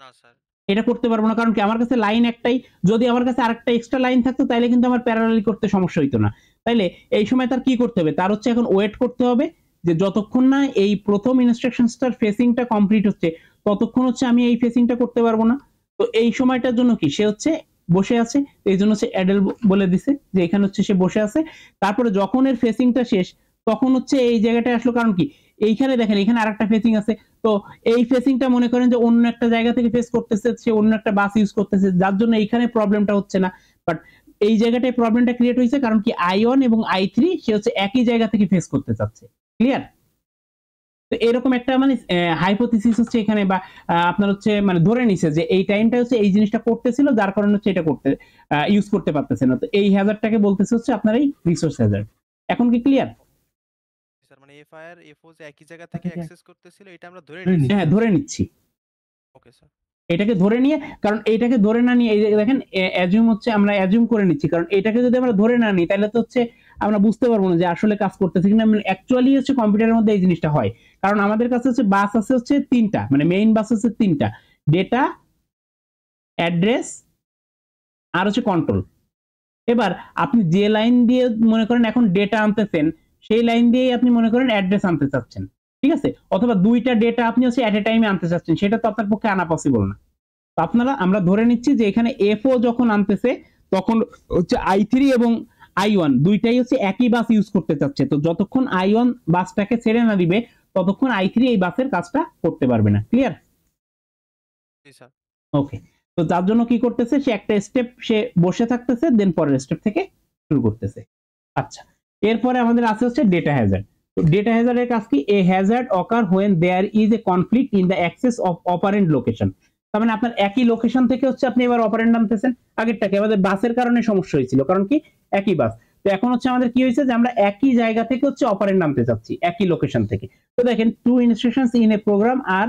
না স্যার। এটা করতে পারবো না, কারণ কি আমার কাছে লাইন একটাই, যদি আমার কাছে আরেকটা এক্সট্রা লাইন থাকতো তাহলে কিন্তু আমার প্যারালালি করতে সমস্যা হইতো না। তাইলে এই সময় তার কি করতে হবে, তার হচ্ছে এখন ওয়েট করতে হবে যে যতক্ষণ না এই প্রথম ইনস্ট্রাকশনসটার ফেসিংটা কমপ্লিট হচ্ছে ততক্ষণ হচ্ছে আমি এই ফেসিংটা করতে পারবো না। তো এই সময়টার জন্য কি সে হচ্ছে বসে আছে, এই জন্য হচ্ছে অ্যাডেল বলে দিছে যে এখানে হচ্ছে সে বসে আছে। তারপরে যখন এর ফেসিংটা শেষ তখন হচ্ছে এই জায়গাটায় আসলো, কারণ কি এইখানে দেখেন এখানে আরেকটা ফেসিং আছে। তো এই ফেসিংটা মনে করেন যে অন্য একটা জায়গা থেকে ফেস করতেছে, সে অন্য একটা বাস ইউজ করতেছে, যার জন্য এইখানে প্রবলেমটা হচ্ছে না। বাট এই জায়গাটায় প্রবলেমটা ক্রিয়েট হয়েছে কারণ কি i1 এবং i3 সে হচ্ছে একই জায়গা থেকে ফেস করতে চাচ্ছে। ক্লিয়ার? তো এরকম একটা মানে হাইপোথিসিস হচ্ছে এখানে, বা আপনার হচ্ছে মানে ধরে নিছে যে এই টাইমটা হচ্ছে এই জিনিসটা করতেছিল যার কারণে হচ্ছে এটা করতে ইউজ করতে পারতেছে না। তো এই হ্যাজার্ডটাকে বলতেছে হচ্ছে আপনার এই রিসোর্স হ্যাজার্ড। এখন কি ক্লিয়ার? স্যার মানে এফ আই আর এফও যে একই জায়গা থেকে অ্যাক্সেস করতেছিল এটা আমরা ধরে নিচ্ছি। হ্যাঁ ধরে নিচ্ছি, ওকে স্যার। এটাকে ধরে নিয়ে, কারণ এইটাকে ধরে না নিয়ে এই যে দেখেন অ্যাজিউম হচ্ছে আমরা অ্যাজিউম করে নিচ্ছি, কারণ এটাকে যদি আমরা ধরে না নিই তাহলে তো হচ্ছে আমরা বুঝতে পারবো না যে আসলে কাজ করতেছে কিনা। অ্যাকচুয়ালি হচ্ছে কম্পিউটারের মধ্যে এই জিনিসটা হয়, কারণ আমাদের কাছে হচ্ছে বাস আছে হচ্ছে তিনটা, মানে মেইন বাস হচ্ছে তিনটা, ডেটা, অ্যাড্রেস আর হচ্ছে কন্ট্রোল। এবার আপনি যে লাইন দিয়ে মনে করেন এখন ডেটা আনতেছেন সেই লাইন দিয়েই আপনি মনে করেন অ্যাড্রেস আনতে চাচ্ছেন, ঠিক আছে? অথবা দুইটা ডেটা আপনি হচ্ছে এট এ টাইমে আনতে চাচ্ছেন, সেটা তো আপনার পক্ষে আনা পসিবল না। তো আমরা ধরে নিচ্ছি যে এখানে এফও যখন আনতেছে তখন হচ্ছে i3 এবং i1 দুইটাই হচ্ছে একই বাস ইউজ করতে চাচ্ছে। তো যতক্ষণ i1 বাসটাকে ছেড়ে না দিবে ততক্ষণ i3 এই বাসের কাজটা করতে পারবে না। ক্লিয়ার? জি স্যার। ওকে। তো তার জন্য কি করতেছে, সে একটা স্টেপ সে বসে থাকতেছে, দেন পরের স্টেপ থেকে শুরু করতেছে। আচ্ছা, এরপরে আমাদের আছে হচ্ছে ডেটা হ্যাজার্ড। তো ডেটা হ্যাজার্ডের কাজ কি, a hazard occur when there is a conflict in the access of operand location. তার মানে আপনার একই লোকেশন থেকে হচ্ছে আপনি এবার অপারেন্ট নামতেছেন। আগেরটাকে আমাদের বাসের কারণে সমস্যা হয়েছিল, কারণ কি একই বাস। তো এখন হচ্ছে আমাদের কি হয়েছে যে আমরা একই জায়গা থেকে হচ্ছে অপারেন্ট নামতে চাচ্ছি একই লোকেশন থেকে। তো দেখেন two instructions in a program are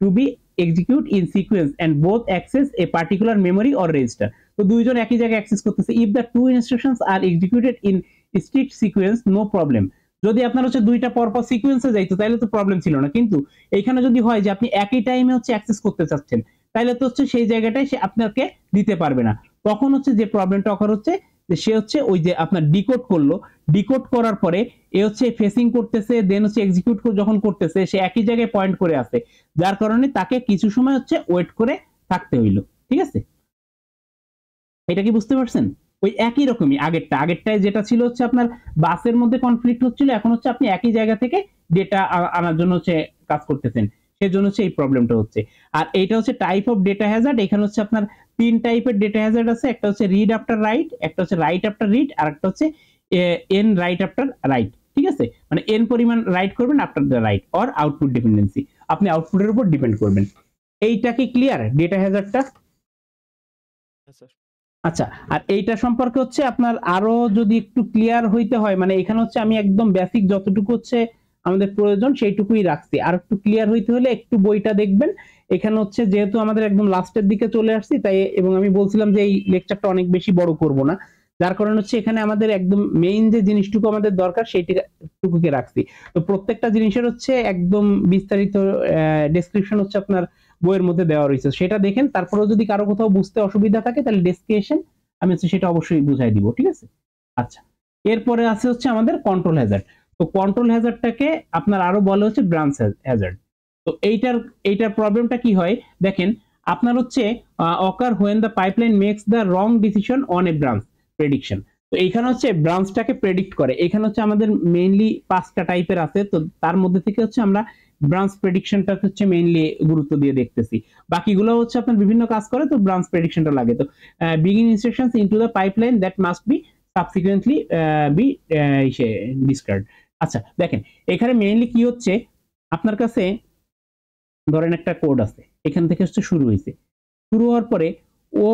to be execute in sequence and both access a particular memory or register. তো দুইজন একই জায়গায় অ্যাক্সেস করতেছে। if the two instructions are executed in strict sequence no problem. যদি আপনার হচ্ছে দুইটা পরপর সিকোয়েন্সে যাইতো তাহলে তো প্রবলেম ছিল না, কিন্তু এখানে যদি হয় যে আপনি একই টাইমে হচ্ছে অ্যাক্সেস করতে চাচ্ছেন তাহলে তো হচ্ছে সেই জায়গাটায় সে আপনাকে দিতে পারবে না। তখন হচ্ছে যে প্রবলেমটা অকার হচ্ছে যে সে হচ্ছে ওই যে আপনার ডিকোড করলো, ডিকোড করার পরে এ হচ্ছে ফেসিং করতেছে, দেন হচ্ছে এক্সিকিউট যখন করতেছে সে একই জায়গায় পয়েন্ট করে আছে, যার কারণে তাকে কিছু সময় হচ্ছে ওয়েট করে থাকতে হইলো। ঠিক আছে, এটা কি বুঝতে পারছেন? ওই একই রকমই আগেরটায় যেটা ছিল হচ্ছে আপনার বাসের মধ্যে কনফ্লিক্ট হচ্ছিল, এখন হচ্ছে আপনি একই জায়গা থেকে ডেটা আনার জন্য হচ্ছে কাজ করতেছেন, সেজন্য হচ্ছে এই প্রবলেমটা হচ্ছে। আর এইটা হচ্ছে টাইপ অফ ডেটা হ্যাজার্ড। এখানে হচ্ছে আপনার তিন টাইপের ডেটা হ্যাজার্ড আছে, একটা হচ্ছে রিড আফটার রাইট, একটা হচ্ছে রাইট আফটার রিড, আর একটা হচ্ছে এন রাইট আফটার রাইট। ঠিক আছে, মানে এন পরিমাণ রাইট করবেন after the right, or output dependency, আপনি আউটপুটের উপর ডিপেন্ড করবেন। এইটা কি ক্লিয়ার ডেটা হ্যাজার্ডটা? স্যার আচ্ছা, আর এইটা সম্পর্কে হচ্ছে আপনার আরো যদি একটু ক্লিয়ার হইতে হয়, মানে এখানে হচ্ছে আমি একদম বেসিক যতটুকু হচ্ছে আমাদের প্রয়োজন সেইটুকুই রাখছি। আর একটু ক্লিয়ার হইতে হলে একটু বইটা দেখবেন। এখানে হচ্ছে যেহেতু আমাদের একদম লাস্টের দিকে চলে আসছি তাই, এবং আমি বলছিলাম যে এই লেকচারটা অনেক বেশি বড় করব না, যার কারণে হচ্ছে এখানে আমাদের একদম মেইন যে জিনিসটুকু আমাদের দরকার সেইটুকুকে রাখছি। তো প্রত্যেকটা জিনিসের হচ্ছে একদম বিস্তারিত ডেসক্রিপশন হচ্ছে আপনার বইয়ের মধ্যে দেওয়া রয়েছে, সেটা দেখেন। তারপরেও যদি কারো কোথাও বুঝতে অসুবিধা থাকে তাহলে ডেস্কে এসেন, আমি হচ্ছে সেটা অবশ্যই বুঝাই দিব। ঠিক আছে, আচ্ছা। এরপরে আছে হচ্ছে আমাদের কন্ট্রোল হ্যাজার্ড। তো কন্ট্রোল হ্যাজার্ডটাকে আপনার আরো বলা হচ্ছে ব্রাঞ্চ হ্যাজার্ড। তো এইটার প্রবলেমটা কি হয় দেখেন, আপনার হচ্ছে occur when the pipeline makes the wrong decision on a branch prediction. তো এইখানে হচ্ছে ব্রাঞ্চটাকে প্রেডিক্ট করে। এখানে হচ্ছে আমাদের মেইনলি 5টা টাইপের আছে, তো তার মধ্যে থেকে হচ্ছে আমরা ব্রাঞ্চ প্রেডিকশনটা হচ্ছে মেইনলি গুরুত্ব দিয়ে দেখতেছি। বাকিগুলো হচ্ছে আপনার বিভিন্ন কাজ করে, তো ব্রাঞ্চ প্রেডিকশনটা লাগে। তো begin instructions into the pipeline that must be subsequently be discard. আচ্ছা দেখেন, এখানে মেইনলি কি হচ্ছে, আপনার কাছে ধরেন একটা কোড আছে, এখান থেকে হচ্ছে শুরু হয়েছে, শুরু হওয়ার পরে ও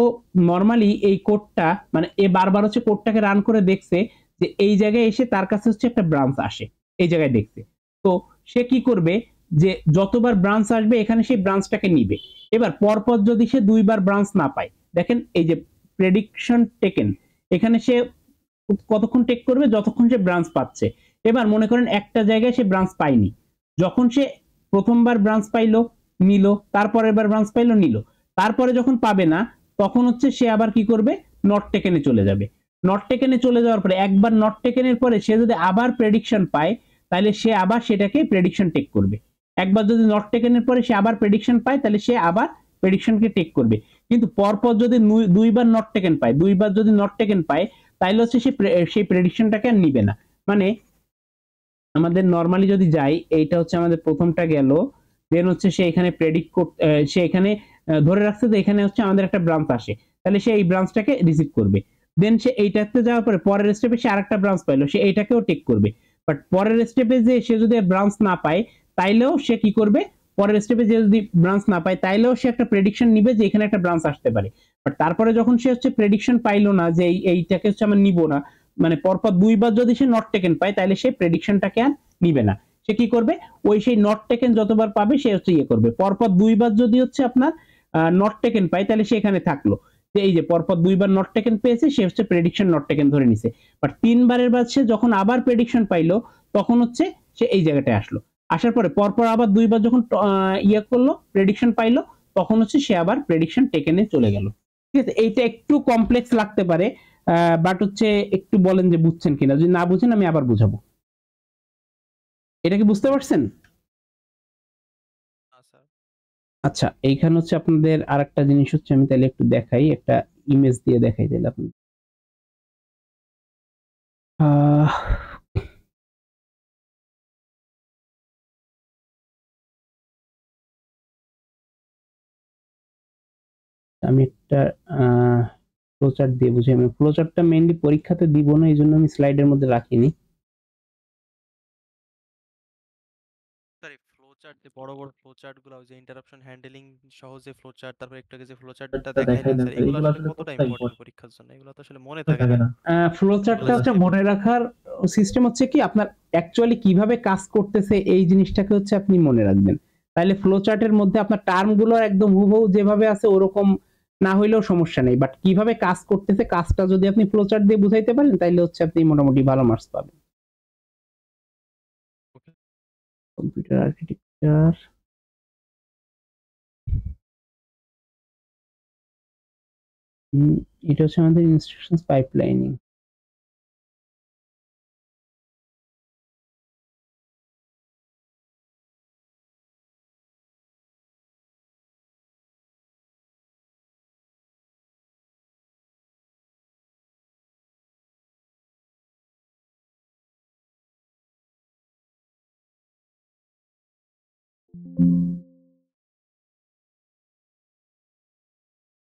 নর্মালি এই কোডটা মানে এ বারবার হচ্ছে কোডটাকে রান করে দেখছে যে এই জায়গায় এসে তার কাছে হচ্ছে একটা ব্রাঞ্চ আসে। এই জায়গায় দেখছে। তো সে কি করবে যে যতবার ব্রাঞ্চ আসবে এখানে সেই ব্রাঞ্চটাকে নিবে। এবার পরপর যদি সে 2 বার ব্রাঞ্চ না পায়, দেখেন এই যে প্রেডিকশন টেকেন, এখানে সে কতক্ষণ টেক করবে যতক্ষণ সে ব্রাঞ্চ পাচ্ছে। এবার মনে করেন একটা জায়গায় সে ব্রাঞ্চ পায়নি, যখন সে প্রথমবার ব্রাঞ্চ পাইলো নিল, তারপরের বার ব্রাঞ্চ পাইলো নিল, তারপরে যখন পাবে না তখন হচ্ছে সে আবার কি করবে, নট টেকেনে চলে যাবে। নট টেকেনে চলে যাওয়ার পরে একবার নট টেকেনের পরে সে যদি আবার প্রেডিকশন পায় তাহলে সে আবার সেটাকে প্রেডিকশন টেক করবে। একবার যদি নট টেকেনের পরে সে আবার প্রেডিকশন পায় তাহলে সে আবার প্রেডিকশনকে টেক করবে। কিন্তু পরপর যদি 2 বার নট টেকেন পায়, 2 বার যদি নট টেকেন পায় তাইলে হচ্ছে সে সেই প্রেডিকশনটাকে আর নিবে না। মানে আমাদের নরমালি যদি যাই, এইটা হচ্ছে আমাদের প্রথমটা গেল, দেন হচ্ছে সে এখানে প্রেডিক্ট সে এখানে ধরে রাখছে যে এখানে হচ্ছে আমাদের একটা ব্রাঞ্চ আসে, তাহলে সে এই ব্রাঞ্চটাকে রিসিভ করবে। দেন সে এইটাতে যাওয়ার পরে পরের স্টেপে সে আরেকটা ব্রাঞ্চ পাইলো, সে এইটাকেও টেক করবে। বাট পরের স্টেপে যে সে যদি ব্রাঞ্চ না পায় তাইলেও সে কি করবে, পরের স্টেপে যে যদি ব্রাঞ্চ না পায় তাইলেও সে একটা প্রেডিকশন নিবে যে এখানে একটা ব্রাঞ্চ আসতে পারে। বাট তারপরে যখন সে হচ্ছে প্রেডিকশন পাইলো না যে এইটাকে হচ্ছে আমরা নিব না, মানে পরপর 2 বার যদি সে নট টেকেন পায় তাহলে সে প্রেডিকশনটাকে আর নিবে না। সে কি করবে, ওই সেই নট টেকেন যতবার পাবে সে হচ্ছে ইয়ে করবে। পরপর 2 বার যদি হচ্ছে আপনার নট টেকেন পায় তাহলে সে এখানে থাকলো, যে এই যে পরপর 2 বার নট টেকেন পেয়েছে সে হচ্ছে প্রেডিকশন নট টেকেন ধরে নিছে। বাট 3 বারের বাদ সে যখন আবার প্রেডিকশন পাইলো তখন হচ্ছে সে এই জায়গাটায় আসলো, আসার পরে পরপর আবার 2 বার যখন ইয়ে করলো প্রেডিকশন পাইলো তখন হচ্ছে সে আবার প্রেডিকশন টেকেনে চলে গেল। ঠিক আছে, এইটা একটু কমপ্লেক্স লাগতে পারে, বাট হচ্ছে একটু বলেন যে বুঝছেন কিনা, যদি না বুঝেন আমি আবার বুঝাবো। এটা কি বুঝতে পারছেন? স্যার আচ্ছা, এইখানে হচ্ছে আপনাদের আরেকটা জিনিস হচ্ছে, আমি তাহলে একটু দেখাই, একটা ইমেজ দিয়ে দেখাই তাহলে আপনি। আহ, আমি একটা ফ্লোচার্ট দিয়ে বুঝাই। আমি ফ্লোচার্টটা মেইনলি পরীক্ষাতে দিব না, এই জন্য আমি স্লাইডের মধ্যে রাখিনি। স্যার এই ফ্লোচার্ট, যে বড় বড় ফ্লোচার্ট গুলো, যে ইন্টারাপশন হ্যান্ডলিং সহ যে ফ্লোচার্ট, তারপর একটু আগে যে ফ্লোচার্টটা দেখাইলেন স্যার, এগুলো আসলে কতটা ইম্পর্টেন্ট পরীক্ষার জন্য? এগুলো তো আসলে মনে থাকে না। ফ্লোচার্টটা হচ্ছে মনে রাখার সিস্টেম হচ্ছে কি, আপনার অ্যাকচুয়ালি কিভাবে কাজ করতেছে এই জিনিসটাকে হচ্ছে আপনি মনে রাখবেন। তাহলে ফ্লোচার্টের মধ্যে আপনার টার্ম গুলো একদম হুবহু যেভাবে আছে ওরকম না হইলেও সমস্যা নেই, বাট কিভাবে কাজ করতেছে কাজটা যদি আপনি ফ্লোচার্ট দিয়ে বুঝাইতে পারেন তাহলে হচ্ছে আপনি মোটামুটি ভালো মার্কস পাবেন। ওকে। কম্পিউটার আর্কিটেকচার, এটা হচ্ছে আমাদের ইনস্ট্রাকশনস পাইপলাইনিং।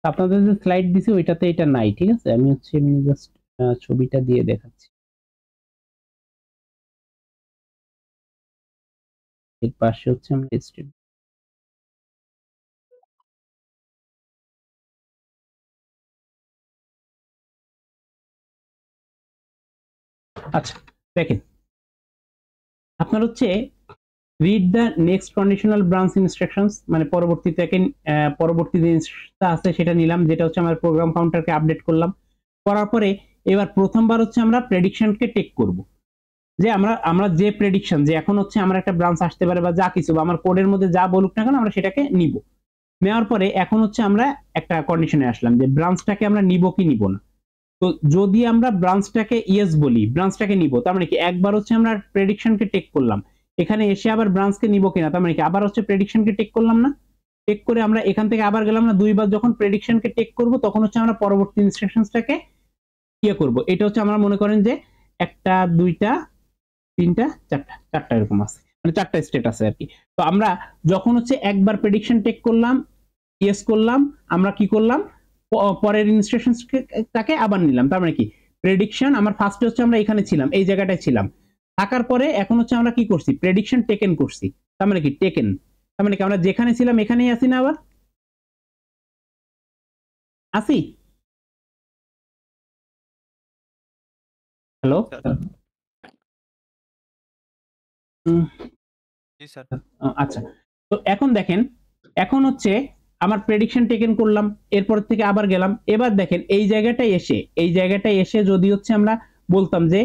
আপনাদের যে স্লাইড দিছি ওইটাতে এটা নাই, ঠিক আছে, আমি হচ্ছে এমনি জাস্ট ছবিটা দিয়ে দেখাচ্ছি। এর পাশে হচ্ছে আমরা স্টেপ। আচ্ছা দেখেন, আপনার হচ্ছে read the next conditional branch instructions, মানে পরবর্তী যে ইনস্ট্রাকশনটা আছে সেটা নিলাম, যেটা হচ্ছে আমার প্রোগ্রাম কাউন্টারকে আপডেট করলাম। করার পরে এবার প্রথমবার হচ্ছে আমরা প্রেডিকশনকে টেক করব, যে আমরা যে প্রেডিকশন যে এখন হচ্ছে আমার একটা ব্রাঞ্চ আসতে পারে বা যা কিছু বা আমার কোডের মধ্যে যা বলুক না কেন আমরা সেটাকে নিব। নেওয়ার পরে এখন হচ্ছে আমরা একটা কন্ডিশনে আসলাম যে ব্রাঞ্চটাকে আমরা নিব কি নিব না। তো যদি আমরা ব্রাঞ্চটাকে ইয়েস বলি, ব্রাঞ্চটাকে নিব, তার মানে কি একবার হচ্ছে আমরা প্রেডিকশনকে টেক করলাম, এখানে এসে আবার ব্রাঞ্চকে নিব কিনা, তার মানে কি আবার হচ্ছে প্রেডিকশনকে টেক করলাম না, টেক করে আমরা এখান থেকে আবার গেলাম না, 2 বার যখন প্রেডিকশনকে টেক করব তখন হচ্ছে আমরা পরবর্তী ইনস্ট্রাকশনসটাকে ইয়ে করব। এটা হচ্ছে আমরা মনে করেন যে একটা, দুইটা, তিনটা, চারটা এরকম আছে, মানে 4টা স্টেট আছে আর কি। তো আমরা যখন হচ্ছে একবার প্রেডিকশন টেক করলাম, ইয়েস করলাম, আমরা কি করলাম, পরের ইনস্ট্রাকশনটাকে আবার নিলাম। তার মানে কি প্রেডিকশন আমার ফার্স্টে হচ্ছে আমরা এখানে ছিলাম, এই জায়গাটায় ছিলাম, থাকার পরে এখন হচ্ছে আমরা কি করছি, প্রেডিকশন টেকেন করছি। তার মানে কি টেকেন, তার মানে কি আমরা যেখানে ছিলাম এখানেই আছি না, আবার আসি। হ্যালো, স্যার জি স্যার। আচ্ছা, তো এখন দেখেন, এখন হচ্ছে আমার প্রেডিকশন টেকেন করলাম, এরপর থেকে আবার গেলাম। এবার দেখেন এই জায়গাটায় এসে যদি হচ্ছে আমরা বলতাম যে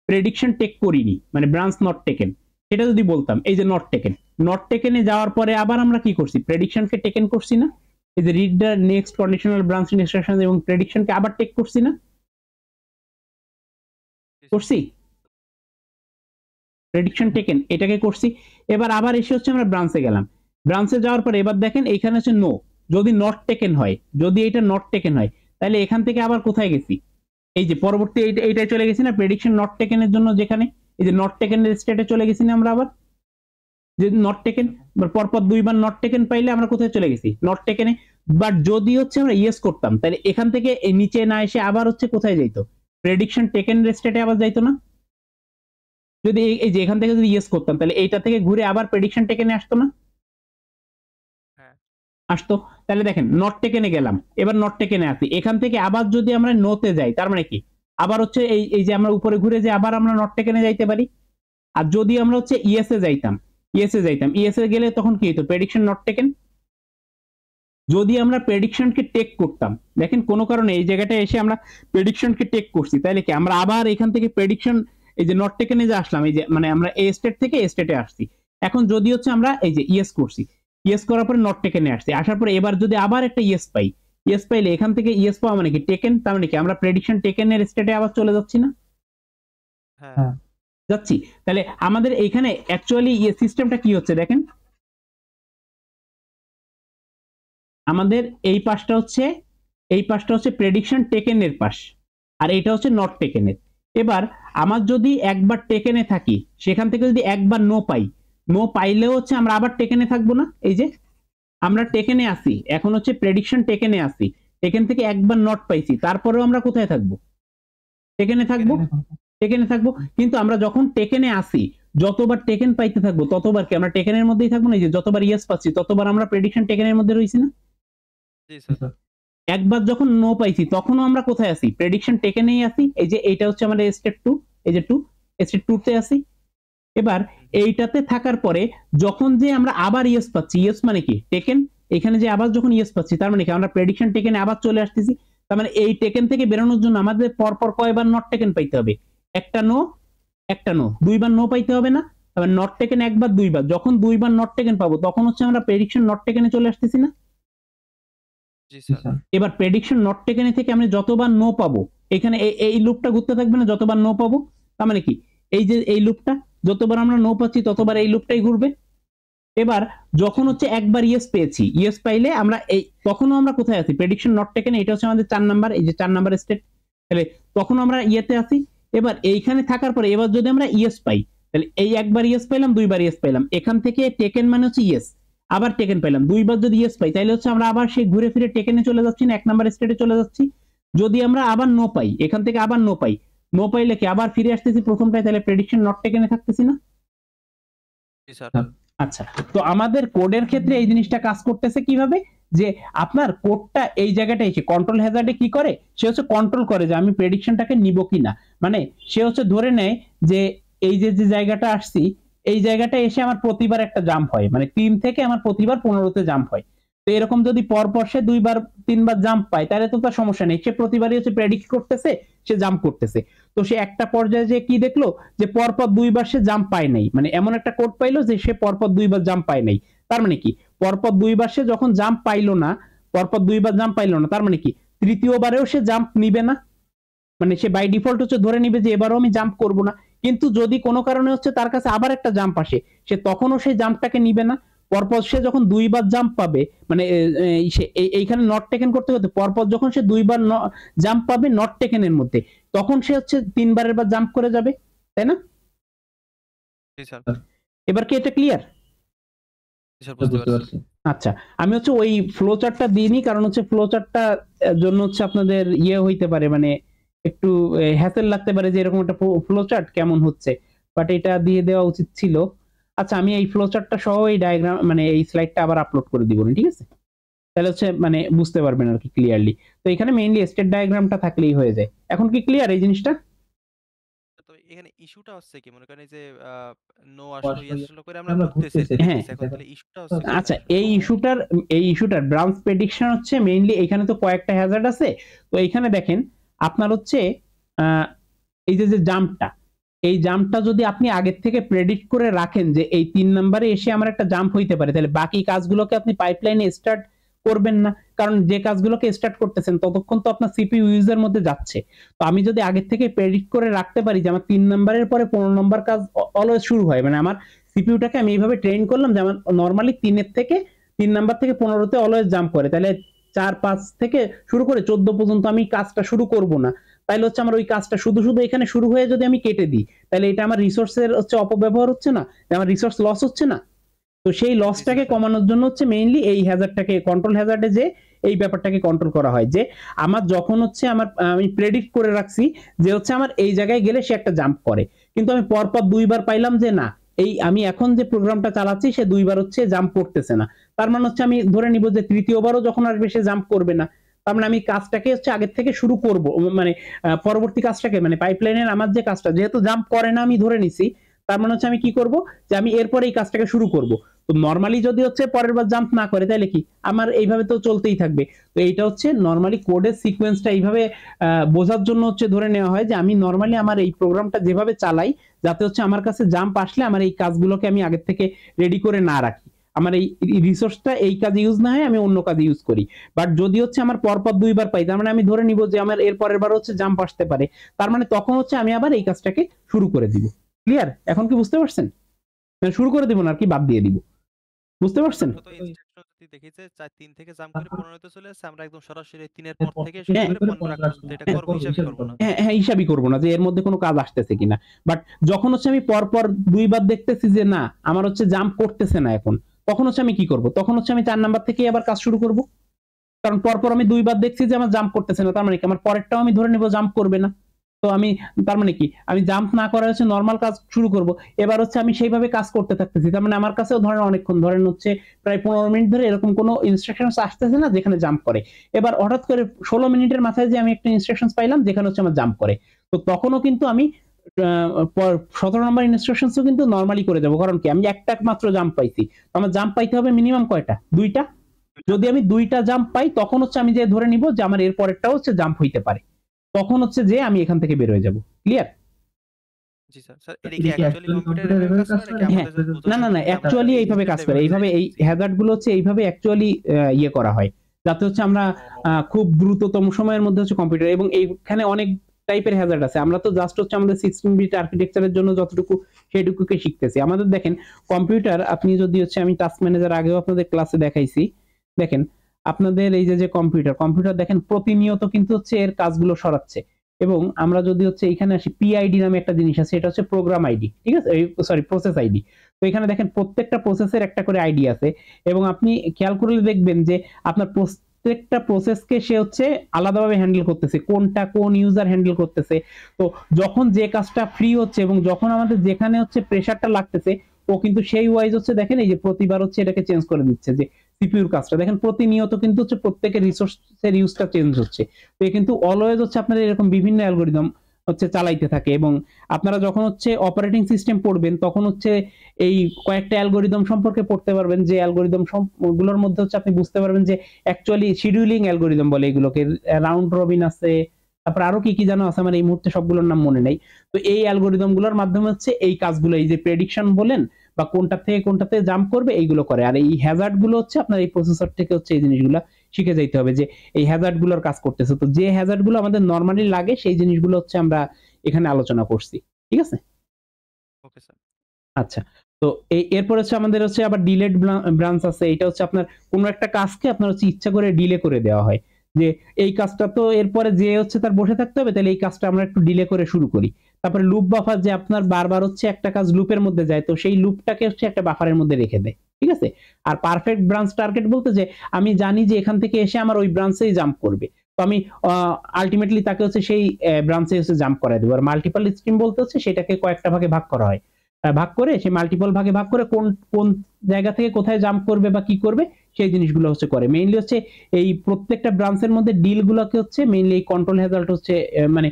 প্রেডিকশন টেক করিনি, মানে ব্রাঞ্চ নট টেকেন, সেটা যদি বলতাম, এই যে নট টেকেনে যাওয়ার পরে আবার আমরা কি করছি, প্রেডিকশনকে টেকেন করছি না, এই যে read the next conditional branch instruction এবং প্রেডিকশনকে আবার টেক করছি না, করছি প্রেডিকশন টেকেন এটাকে করছি। এবার আবার এসে হচ্ছে আমরা ব্রাঞ্চে গেলাম, ব্রাঞ্চে যাওয়ার পরে এবার দেখেন এইখানে হচ্ছে নো, যদি নট টেকেন হয়, যদি এটা নট টেকেন হয়, তাহলে এখান থেকে আবার কোথায় গেছি, এই যে পরবর্তী এইটাই চলে গেছি না, প্রেডিকশন নট টেকেনের জন্য, যেখানে এই যে নট টেকেনের স্টেটে চলে গেছি না আমরা আবার, যে নট টেকেন পরপর দুইবার নট টেকেন পাইলে আমরা কোথায় চলে গেছি, নট টেকেনে। বাট যদি হচ্ছে আমরা ইয়েস করতাম, তাহলে এখান থেকে নিচে না এসে আবার হচ্ছে কোথায় যাইতো, প্রেডিকশন টেকেনের স্টেটে আবার যাইতো না। যদি এই যে এখান থেকে যদি ইয়েস করতাম, তাহলে এইটা থেকে ঘুরে আবার প্রেডিকশন টেকেনে আসতো না, আসতো। তাহলে দেখেন নট টেকেনে গেলাম, এবার নট টেকেনে আসি, এখান থেকে আবার যদি আমরা নোতে যাই, তার মানে কি আবার হচ্ছে এই যে আমরা উপরে ঘুরে যে আবার আমরা নট টেকেনে যাইতে পারি। আর যদি আমরা হচ্ছে ইয়েসে যাইতাম, ইয়েসে গেলে তখন কি হতো, প্রেডিকশন নট টেকেন। যদি আমরা প্রেডিকশনকে টেক করতাম, দেখেন কোনো কারণে এই জায়গাটায় এসে আমরা প্রেডিকশনকে টেক করছি, তাহলে কি আমরা আবার এখান থেকে প্রেডিকশন, এই যে নট টেকেনে যে আসলাম, এই যে মানে আমরা এ স্টেট থেকে এ স্টেটে আসছি। এখন যদি হচ্ছে আমরা এই যে ইয়েস করছি, ইয়েস করার পরে নট টেকেনে আসছি, আসার পরে এবার যদি আবার একটা ইয়েস পাই, ইয়েস পাইলে এখান থেকে ইয়েস পাওয়া মানে কি টেকেন, তার মানে কি আমরা প্রেডিকশন টেকেনের স্টেটে আবার চলে যাচ্ছি না, হ্যাঁ যাচ্ছি। তাহলে আমাদের এইখানে অ্যাকচুয়ালি সিস্টেমটা কি হচ্ছে দেখেন, আমাদের এই পাশটা হচ্ছে প্রেডিকশন টেকেনের পাশ, আর এটা হচ্ছে নট টেকেনের। এবার আমার যদি একবার টেকেনে থাকি, সেখান থেকে যদি একবার নো পাই, নো পাইলেও হচ্ছে আমরা আবার টেকেনে থাকবো না। এই যে আমরা টেকেনে আসি, এখন হচ্ছে প্রেডিকশন টেকেনে আসি, টেকেন থেকে একবার নট পাইছি, তারপরেও আমরা কোথায় থাকবো, টেকেনে থাকবো। কিন্তু আমরা যখন টেকেনে আসি, যতবার টেকেন পাইতে থাকবো ততবার কি আমরা টেকেনের মধ্যেই থাকবো না, যে যতবার ইয়েস পাচ্ছি ততবার আমরা প্রেডিকশন টেকেনের মধ্যে রইছি না। একবার যখন নো পাইছি তখনও আমরা কোথায় আছি, প্রেডিকশন টেকেনেই আছি। এই যে এইটা হচ্ছে আমাদের স্টেপ 2, এই যে স্টেপ 2 তে আছি। এবার এইটাতে থাকার পরে যখন যে আমরা আবার ইয়েস পাচ্ছি, ইয়েস মানে কি টেকেন, এখানে যে আবার যখন ইয়েস পাচ্ছি, তার মানে কি আমরা প্রেডিকশন টেকেনে আবার চলে আসতেছি। তার মানে এই টেকেন থেকে বেরোনোর জন্য আমাদের পরপর কয়বার নট টেকেন পাইতে হবে, একটা নো, দুইবার নো পাইতে হবে না। তারপর নট টেকেন একবার, দুইবার, যখন দুইবার নট টেকেন পাবো তখন হচ্ছে আমরা প্রেডিকশন নট টেকেনে চলে আসতেছি না। এবার প্রেডিকশন নট টেকেনে থেকে আমরা যতবার নো পাবো, এখানে এই লুপটা ঘুরতে থাকবে না, যতবার নো পাবো। তার মানে কি এই যে এই লুপটা, যতবার আমরা নো পাচ্ছি ততবার এই লুপটাই ঘুরবে। এবার যখন হচ্ছে একবার ইয়েস পেয়েছি, ইয়েস পাইলে আমরা এই তখনও আমরা কোথায় আছি, প্রেডিকশন নট টেকেন, এটা হচ্ছে আমাদের 4 নাম্বার, এই যে 4 নাম্বার স্টেট। তাহলে তখন আমরা ইয়েতে আছি। এবার এইখানে থাকার পরে এবার যদি আমরা ইয়েস পাই, তাহলে এই একবার ইয়েস পাইলাম, দুইবার ইয়েস পাইলাম, এখান থেকে টেকেন মানে হচ্ছে ইয়েস, আবার টেকেন পাইলাম, দুইবার যদি ইয়েস পাই তাহলে হচ্ছে আমরা আবার সেই ঘুরে ফিরে টেকেনে চলে যাচ্ছি না, 1 নাম্বার স্টেটে চলে যাচ্ছি। যদি আমরা আবার নো পাই, এখান থেকে আবার নো পাইলে কি আবার ফিরে আসতেছি প্রথমটায়, তাহলে প্রেডিকশন নট টেকেনে থাকতেছি না। আচ্ছা, তো আমাদের কোডের ক্ষেত্রে এই জিনিসটা কাজ করতেছে কিভাবে, যে আপনার কোডটা এই জায়গাটা এসে কন্ট্রোল হ্যাজার্ডে কি করে, সে হচ্ছে কন্ট্রোল করে যে আমি প্রেডিকশনটাকে নিব কিনা। মানে সে হচ্ছে ধরে নেয় যে এই যে জায়গাটা আসছি, এই জায়গাটা এসে আমার প্রতিবার একটা জাম্প হয়, মানে 3 থেকে আমার প্রতিবার 15তে জাম্প হয়। তো এরকম যদি পরপর সে 2বার 3বার জাম্প পায়, তাহলে তো তার সমস্যা নেই, সে প্রতিবারই হচ্ছে প্রেডিক্ট করতেছে, সে জাম্প করতেছে। তো সে একটা পর্যায়ে যে কি দেখলো, যে পরপর 2বার সে জাম্প পায় নাই, মানে এমন একটা কোড পাইলো যে সে পরপর 2বার জাম্প পায় নাই। তার মানে কি পরপর 2বার সে যখন জাম্প পাইলো না, তার মানে কি তৃতীয়বারেও সে জাম্প নিবে না, মানে সে বাই ডিফল্ট হচ্ছে ধরে নিবে যে এবারও আমি জাম্প করব না। কিন্তু যদি কোনো কারণে হচ্ছে তার কাছে আবার একটা জাম্প আসে, সে তখনও সেই জাম্পটাকে নিবে না। পরপর সে যখন 2বার জাম্প পাবে, মানে এইখানে নট টেকেন করতে করতে পরপর যখন সে 2বার জাম্প পাবে নট টেকেনের মধ্যে, তখন সে হচ্ছে 3বারের বার জাম্প করে যাবে, তাই না? এবার কি এটা ক্লিয়ার? আচ্ছা, আমি হচ্ছে ওই ফ্লো চার্টটা দিইনি, কারণ হচ্ছে ফ্লো চার্টটা জন্য হচ্ছে আপনাদের হইতে পারে, মানে একটু হ্যাসেল লাগতে পারে যে এরকম একটা ফ্লো চার্ট কেমন হচ্ছে, বাট এটা দিয়ে দেওয়া উচিত ছিল। আচ্ছা, আমি এই ফ্লো চার্টটা সহ এই ডায়াগ্রাম, মানে এই স্লাইডটা আবার আপলোড করে দিব, ঠিক আছে? তাহলে হচ্ছে মানে বুঝতে পারবেন আর কি ক্লিয়ারলি। তো এখানে মেইনলি স্টেট ডায়াগ্রামটা থাকলেই হয়ে যায়। এখন কি ক্লিয়ার এই জিনিসটা? তো এখানে ইস্যুটা হচ্ছে কি মনে করেন এই যে নো আসলো ইয়েস আসলো করে আমরা ঘুরতেছি আর কি হ্যাঁ দেখতেছি, এখন তাহলে ইস্যুটা হচ্ছে কোথায় আচ্ছা আসলে? এই ইস্যুটার ব্রাঞ্চ প্রেডিকশন হচ্ছে মেইনলি এখানে তো কয়েকটা হ্যাজার্ড আছে। তো এখানে দেখেন আপনার হচ্ছে আহ, এই যে জাম্পটা, এই জাম্পটা যদি আপনি আগের থেকে প্রেডিক্ট করে রাখেন যে এই 3 নম্বরে এসে আমার একটা জাম্প হইতে পারে, তাহলে বাকি কাজগুলোকে আপনি পাইপলাইনে স্টার্ট করবেন না, কারণ যে কাজগুলোকে স্টার্ট করতেছেন ততক্ষণ তো আপনার সিপিইউ ইউজের মধ্যে যাচ্ছে। তো আমি যদি আগের থেকে প্রেডিক্ট করে রাখতে পারি যে আমার 3 নম্বরের পরে 15 নম্বর কাজ অলওয়েজ শুরু হয়, মানে আমার সিপিইউটাকে আমি এইভাবে ট্রেন করলাম যে আমার নরমালি 3 নাম্বার থেকে 15তে অলওয়েজ জাম্প করে, তাহলে 4-5 থেকে শুরু করে 14 পর্যন্ত আমি কাজটা শুরু করব না। তাইলে হচ্ছে আমার ওই কাজটা শুধু শুধু এখানে শুরু হয়ে যদি আমি কেটে দিই, তাহলে এটা আমার রিসোর্সের হচ্ছে অপব্যবহার হচ্ছে না, আমার রিসোর্স লস হচ্ছে না। তো সেই লসটাকে কমানোর জন্য হচ্ছে মেইনলি এই হ্যাজার্ডটাকে কন্ট্রোল হ্যাজার্ডে যে এই ব্যাপারটাকে কন্ট্রোল করা হয়, যে আমার যখন হচ্ছে আমি প্রেডিক্ট করে রাখছি যে হচ্ছে আমার এই জায়গায় গেলে সে একটা জাম্প করে, কিন্তু আমি পরপর 2বার পাইলাম যে না এই আমি এখন যে প্রোগ্রামটা চালাচ্ছি সে 2বার হচ্ছে জাম্প করতেছে না, তার মানে হচ্ছে আমি ধরে নিব যে তৃতীয়বারও যখন আসবে সে জাম্প করবে না। তার মানে আমি কাজটাকে হচ্ছে আগের থেকে শুরু করব, মানে পরবর্তী কাজটাকে মানে পাইপলাইনের আমার যে কাজটা যেহেতু জাম্প করে না আমি ধরে নিছি, তার মানে হচ্ছে আমি কি করব যে আমি এরপরে এই কাজটাকে শুরু করব। তো নরমালি যদি হচ্ছে পরের বার জাম্প না করে তাহলে কি আমার এইভাবে তো চলতেই থাকবে। তো এইটা হচ্ছে নরমালি কোডের সিকোয়েন্সটা এইভাবে বোঝার জন্য হচ্ছে ধরে নেওয়া হয় যে আমি নরমালি আমার এই প্রোগ্রামটা যেভাবে চালাই যাতে হচ্ছে আমার কাছে জাম্প আসলে আমার এই কাজগুলোকে আমি আগের থেকে রেডি করে না রাখি, আমার এই রিসোর্সটা এই কাজে ইউজ না হয় আমি অন্য কাজে ইউজ করি। বাট যদি হচ্ছে আমার পরপর 2বার পাই তার মানে আমি ধরে নিব যে আমার এর পরের বার হচ্ছে জাম্প আসতে পারে, তার মানে তখন হচ্ছে আমি আবার এই কাজটাকে শুরু করে দিব। ক্লিয়ার? এখন কি বুঝতে পারছেন? মানে শুরু করে দিব না আর কি বাদ দিয়ে দিব, বুঝতে পারছেন? তো ইনস্ট্রাকশন যদি দেখি যে 3 থেকে জাম্প করে 15 তে চলে আসছে, আমরা একদম সরাসরি 3 এর পর থেকে শুরু হ্যাঁ করে 15 আগ পর্যন্ত এটা করব, হিসাবই করব না। হ্যাঁ হ্যাঁ হিসাবই করবো না যে এর মধ্যে কোনো কাজ আসতেছে কিনা। বাট যখন হচ্ছে আমি পরপর 2বার দেখতেছি যে না আমার হচ্ছে জাম্প করতেছে না এখন, তখন হচ্ছে আমি কি করব, তখন হচ্ছে আমি 4 নাম্বার থেকে আবার কাজ শুরু করব, কারণ পরপর আমি 2বার দেখছি যে আমার জাম্প করতেছে না, তার মানে কি আমার পরেরটাও আমি ধরে নেব জাম্প করবে না। তো আমি তার মানে কি আমি জাম্প না করে হচ্ছে নরমাল কাজ শুরু করব, এবার হচ্ছে আমি সেইভাবে কাজ করতে থাকতেছি, তার মানে আমার কাছেও ধরেন অনেকক্ষণ ধরেন হচ্ছে প্রায় 15 মিনিট ধরে এরকম কোনো ইনস্ট্রাকশন আসতেছে না যেখানে জাম্প করে। এবার হঠাৎ করে 16 মিনিটের মাথায় যে আমি একটা ইনস্ট্রাকশন পাইলাম যেখানে হচ্ছে আমার জাম্প করে, তো তখনও কিন্তু আমি 17 নম্বর ইনস্ট্রাকশনসও কিন্তু নরমালি করে যাব, কারণ কি আমি একটা মাত্র জাম্প পাইছি, তো আমার জাম্প পাইতে হবে মিনিমাম কয়টা? 2টা। যদি আমি 2টা জাম্প পাই তখন হচ্ছে আমি যে ধরে নিব যে আমার এর পরেরটাও হচ্ছে জাম্প হইতে পারে, তখন হচ্ছে যে আমি এখান থেকে বের হয়ে যাব। ক্লিয়ার? জি স্যার। স্যার এটা কি অ্যাকচুয়ালি কম্পিউটারে এভাবে কাজ করে নাকি হ্যাঁ আমাদের না না না অ্যাকচুয়ালি এইভাবে কাজ করে, এইভাবে এই হ্যাজার্ড গুলো হচ্ছে এইভাবে অ্যাকচুয়ালি ইয়ে করা হয় যাতে হচ্ছে আমরা খুব দ্রুততম সময়ের মধ্যে হচ্ছে কম্পিউটার, এবং এইখানে অনেক টাইপের হ্যাজার্ড আছে, আমরা তো জাস্ট হচ্ছে আমাদের 16 বিট আর্কিটেকচারের জন্য যতটুকু সেটুকুকে শিখতেছি। আমাদের দেখেন কম্পিউটার আপনি যদি হচ্ছে আমি টাস্ক ম্যানেজার আগেও আপনাদের ক্লাসে দেখাইছি, দেখেন আপনাদের এই যে কম্পিউটার দেখেন প্রতিনিয়ত কিন্তু হচ্ছে এর কাজগুলো সরাচ্ছে, এবং আমরা যদি হচ্ছে এখানে আসি পিআইডি নামে একটা জিনিস আছে, এটা হচ্ছে প্রোগ্রাম আইডি, ঠিক আছে, সরি প্রসেস আইডি। তো এখানে দেখেন প্রত্যেকটা প্রসেসের একটা করে আইডি আছে, এবং আপনি খেয়াল করলে দেখবেন যে আপনার প্রত্যেকটা প্রসেসকে সে হচ্ছে আলাদাভাবে হ্যান্ডেল করতেছে, কোনটা কোন ইউজার হ্যান্ডেল করতেছে। তো যখন যে কাজটা ফ্রি হচ্ছে এবং যখন আমাদের যেখানে হচ্ছে প্রেসারটা লাগতেছে ও কিন্তু সেই ওয়াইজ হচ্ছে দেখেন এই যে প্রতিবার হচ্ছে এটাকে চেঞ্জ করে দিচ্ছে, যে সিপিইউর কাজটা দেখেন প্রতিনিয়ত কিন্তু হচ্ছে প্রত্যেকের রিসোর্সের ইউজটা চেঞ্জ হচ্ছে। তো কিন্তু অলওয়েজ হচ্ছে আপনাদের এরকম বিভিন্ন অ্যালগরিদম হচ্ছে চালাইতে থাকে, এবং আপনারা যখন হচ্ছে অপারেটিং সিস্টেম পড়বেন তখন হচ্ছে এই কয়েকটা অ্যালগরিদম সম্পর্কে পড়তে পারবেন, যে অ্যালগরিদম গুলোর মধ্যে হচ্ছে আপনি বুঝতে পারবেন যে অ্যাকচুয়ালি শিডিউলিং অ্যালগরিদম বলে এগুলোকে, রাউন্ড রবিন আছে, তারপর আরো কি কি জানো আছে আমার এই মুহূর্তে সবগুলোর নাম মনে নেই। তো এই অ্যালগরিদম গুলোর মাধ্যমে হচ্ছে এই কাজগুলো এই যে প্রেডিকশন বলেন বা কোনটা থেকে কোনটাতে জাম্প করবে এইগুলো করে, আর এই হ্যাজার্ড গুলো হচ্ছে আপনার এই প্রসেসর থেকে হচ্ছে এই জিনিসগুলো শিখে যাইতে হবে যে এই হ্যাজার্ড গুলোর কাজ করতেছে। তো যে হ্যাজার্ড গুলো আমাদের নরমালি লাগে সেই জিনিসগুলো হচ্ছে আমরা এখানে আলোচনা করছি, ঠিক আছে? Okay sir. আচ্ছা, তো এরপর হচ্ছে আমাদের হচ্ছে আবার ডিলেড ব্রাঞ্চ আছে, এটা হচ্ছে আপনার কোনো একটা কাজকে আপনার হচ্ছে ইচ্ছা করে ডিলে করে দেওয়া হয়, যে এই কাজটা তো এরপরে যে হচ্ছে তার বসে থাকতে হবে, তাহলে এই কাজটা আমরা একটু ডিলে করে শুরু করি। তারপরে লুপ বাফার, যে আপনার বারবার হচ্ছে একটা কাজ লুপের মধ্যে যায়, তো সেই লুপটাকে হচ্ছে একটা বাফারের মধ্যে রেখে দেয়, ঠিক আছে? আর পারফেক্ট ব্রাঞ্চ টার্গেট বলতে যে আমি জানি যে এখান থেকে এসে আমার ওই ব্রাঞ্চেই জাম্প করবে, তো আমি আলটিমেটলি তাকে হচ্ছে সেই ব্রাঞ্চে হচ্ছে জাম্প করাই দেবো। আর মাল্টিপল স্ট্রিম বলতে হচ্ছে সেটাকে কয়েকটা ভাগে ভাগ করা হয়, ভাগ করে সেই মাল্টিপল ভাগে ভাগ করে কোন কোন জায়গা থেকে কোথায় জাম্প করবে বা কি করবে সেই জিনিসগুলো হচ্ছে করে। মেইনলি হচ্ছে এই প্রত্যেকটা ব্রাঞ্চের মধ্যে ডিলগুলোকে হচ্ছে মেইনলি এই কন্ট্রোল হ্যাজার্ড হচ্ছে মানে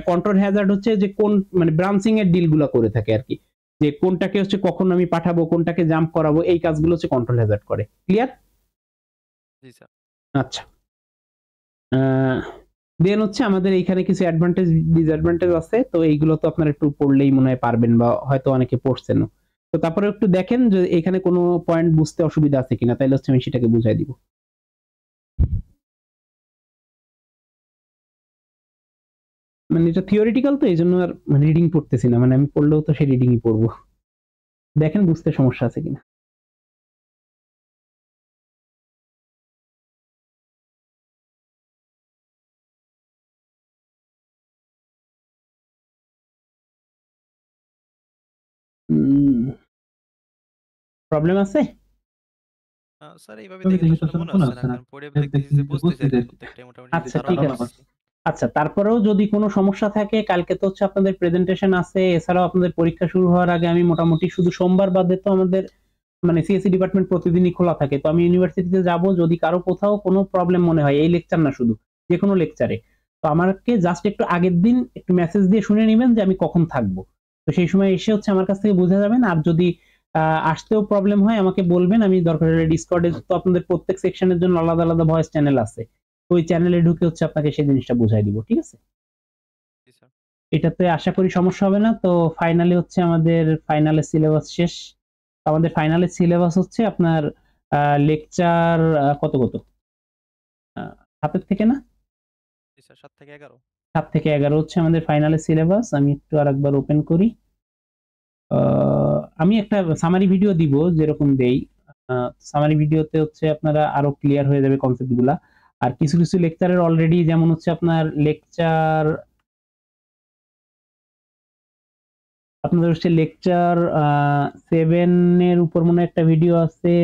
কন্ট্রোল হ্যাজার্ড হচ্ছে যে কোন মানে ব্রাঞ্চিং এর ডিলগুলো করে থাকে আর কি, যে কোনটাকে হচ্ছে কখন আমি পাঠাবো, কোনটাকে জাম্প করাবো, এই কাজগুলো হচ্ছে কন্ট্রোল হ্যাজার্ড করে। ক্লিয়ার? জি স্যার। আচ্ছা, দেন হচ্ছে আমাদের এইখানে কিছু অ্যাডভান্টেজ ডিসঅ্যাডভান্টেজ আছে, তো এইগুলো তো আপনারা একটু পড়লেই মনে হয় পারবেন বা হয়তো অনেকে পড়ছেন। তো তারপরে একটু দেখেন যে এখানে কোনো পয়েন্ট বুঝতে অসুবিধা আছে কিনা, তাইলে হচ্ছে আমি সেটাকে বুঝাই দিব। মানে এটা থিওরিটিক্যাল, তো এই জন্য আর মানে রিডিং পড়তেছি না, মানে আমি পড়লেও তো সেই রিডিংই পড়বো। দেখেন বুঝতে সমস্যা আছে কিনা। প্রবলেম আছে? স্যার এইভাবে দেখে তো আসলে মনে হচ্ছে না, কারণ পড়ে দেখতেছি যে বুঝতেছি আর কি প্রত্যেকটাই মোটামুটি আচ্ছা ধারণা ঠিক আছে। পাচ্ছি। আচ্ছা, তারপরেও যদি কোনো সমস্যা থাকে, কালকে তো হচ্ছে আপনাদের প্রেজেন্টেশন আছে, এছাড়াও আপনাদের পরীক্ষা শুরু হওয়ার আগে আমি মোটামুটি শুধু সোমবার বাদে তো আমাদের মানে সিএসসি ডিপার্টমেন্ট প্রতিদিনই খোলা থাকে, তো আমি ইউনিভার্সিটিতে যাব, যদি কারো কোথাও কোনো প্রবলেম মনে হয়, এই লেকচার না শুধু যে কোনো লেকচারে, তো আমাকে জাস্ট একটু আগের দিন একটু মেসেজ দিয়ে শুনে নেবেন যে আমি কখন থাকবো, তো সেই সময় এসে হচ্ছে আমার কাছ থেকে বুঝে যাবেন। আর যদি আসতেও প্রবলেম হয় আমাকে বলবেন, আমি দরকার হলে ডিসকর্ডে তো আপনাদের প্রত্যেক সেকশনের জন্য আলাদা আলাদা ভয়েস চ্যানেল আছে, ওই চ্যানেলে ঢুকে হচ্ছে আপনাকে সেই জিনিসটা বুঝাই দিব, ঠিক আছে? জি স্যার। এটাতে আশা করি সমস্যা হবে না। তো ফাইনালি হচ্ছে আমাদের ফাইনালের সিলেবাস শেষ। আমাদের ফাইনালের সিলেবাস হচ্ছে আপনার লেকচার কত কত 7 থেকে না, জি স্যার, 7 থেকে 11। 7 থেকে 11 হচ্ছে আমাদের ফাইনালের সিলেবাস। আমি একটু আরেকবার ওপেন করি। আমি একটা সামারি ভিডিও দিব, যেরকম দেই সামারি ভিডিওতে হচ্ছে আপনারা আরো ক্লিয়ার হয়ে যাবে কনসেপ্ট গুলা। আর কিছু কিছু লেকচারের অলরেডি যেমন হচ্ছে আপনার লেকচার আপনাদের হচ্ছে লেকচার 7 এর উপর মনে একটা ভিডিও আছে,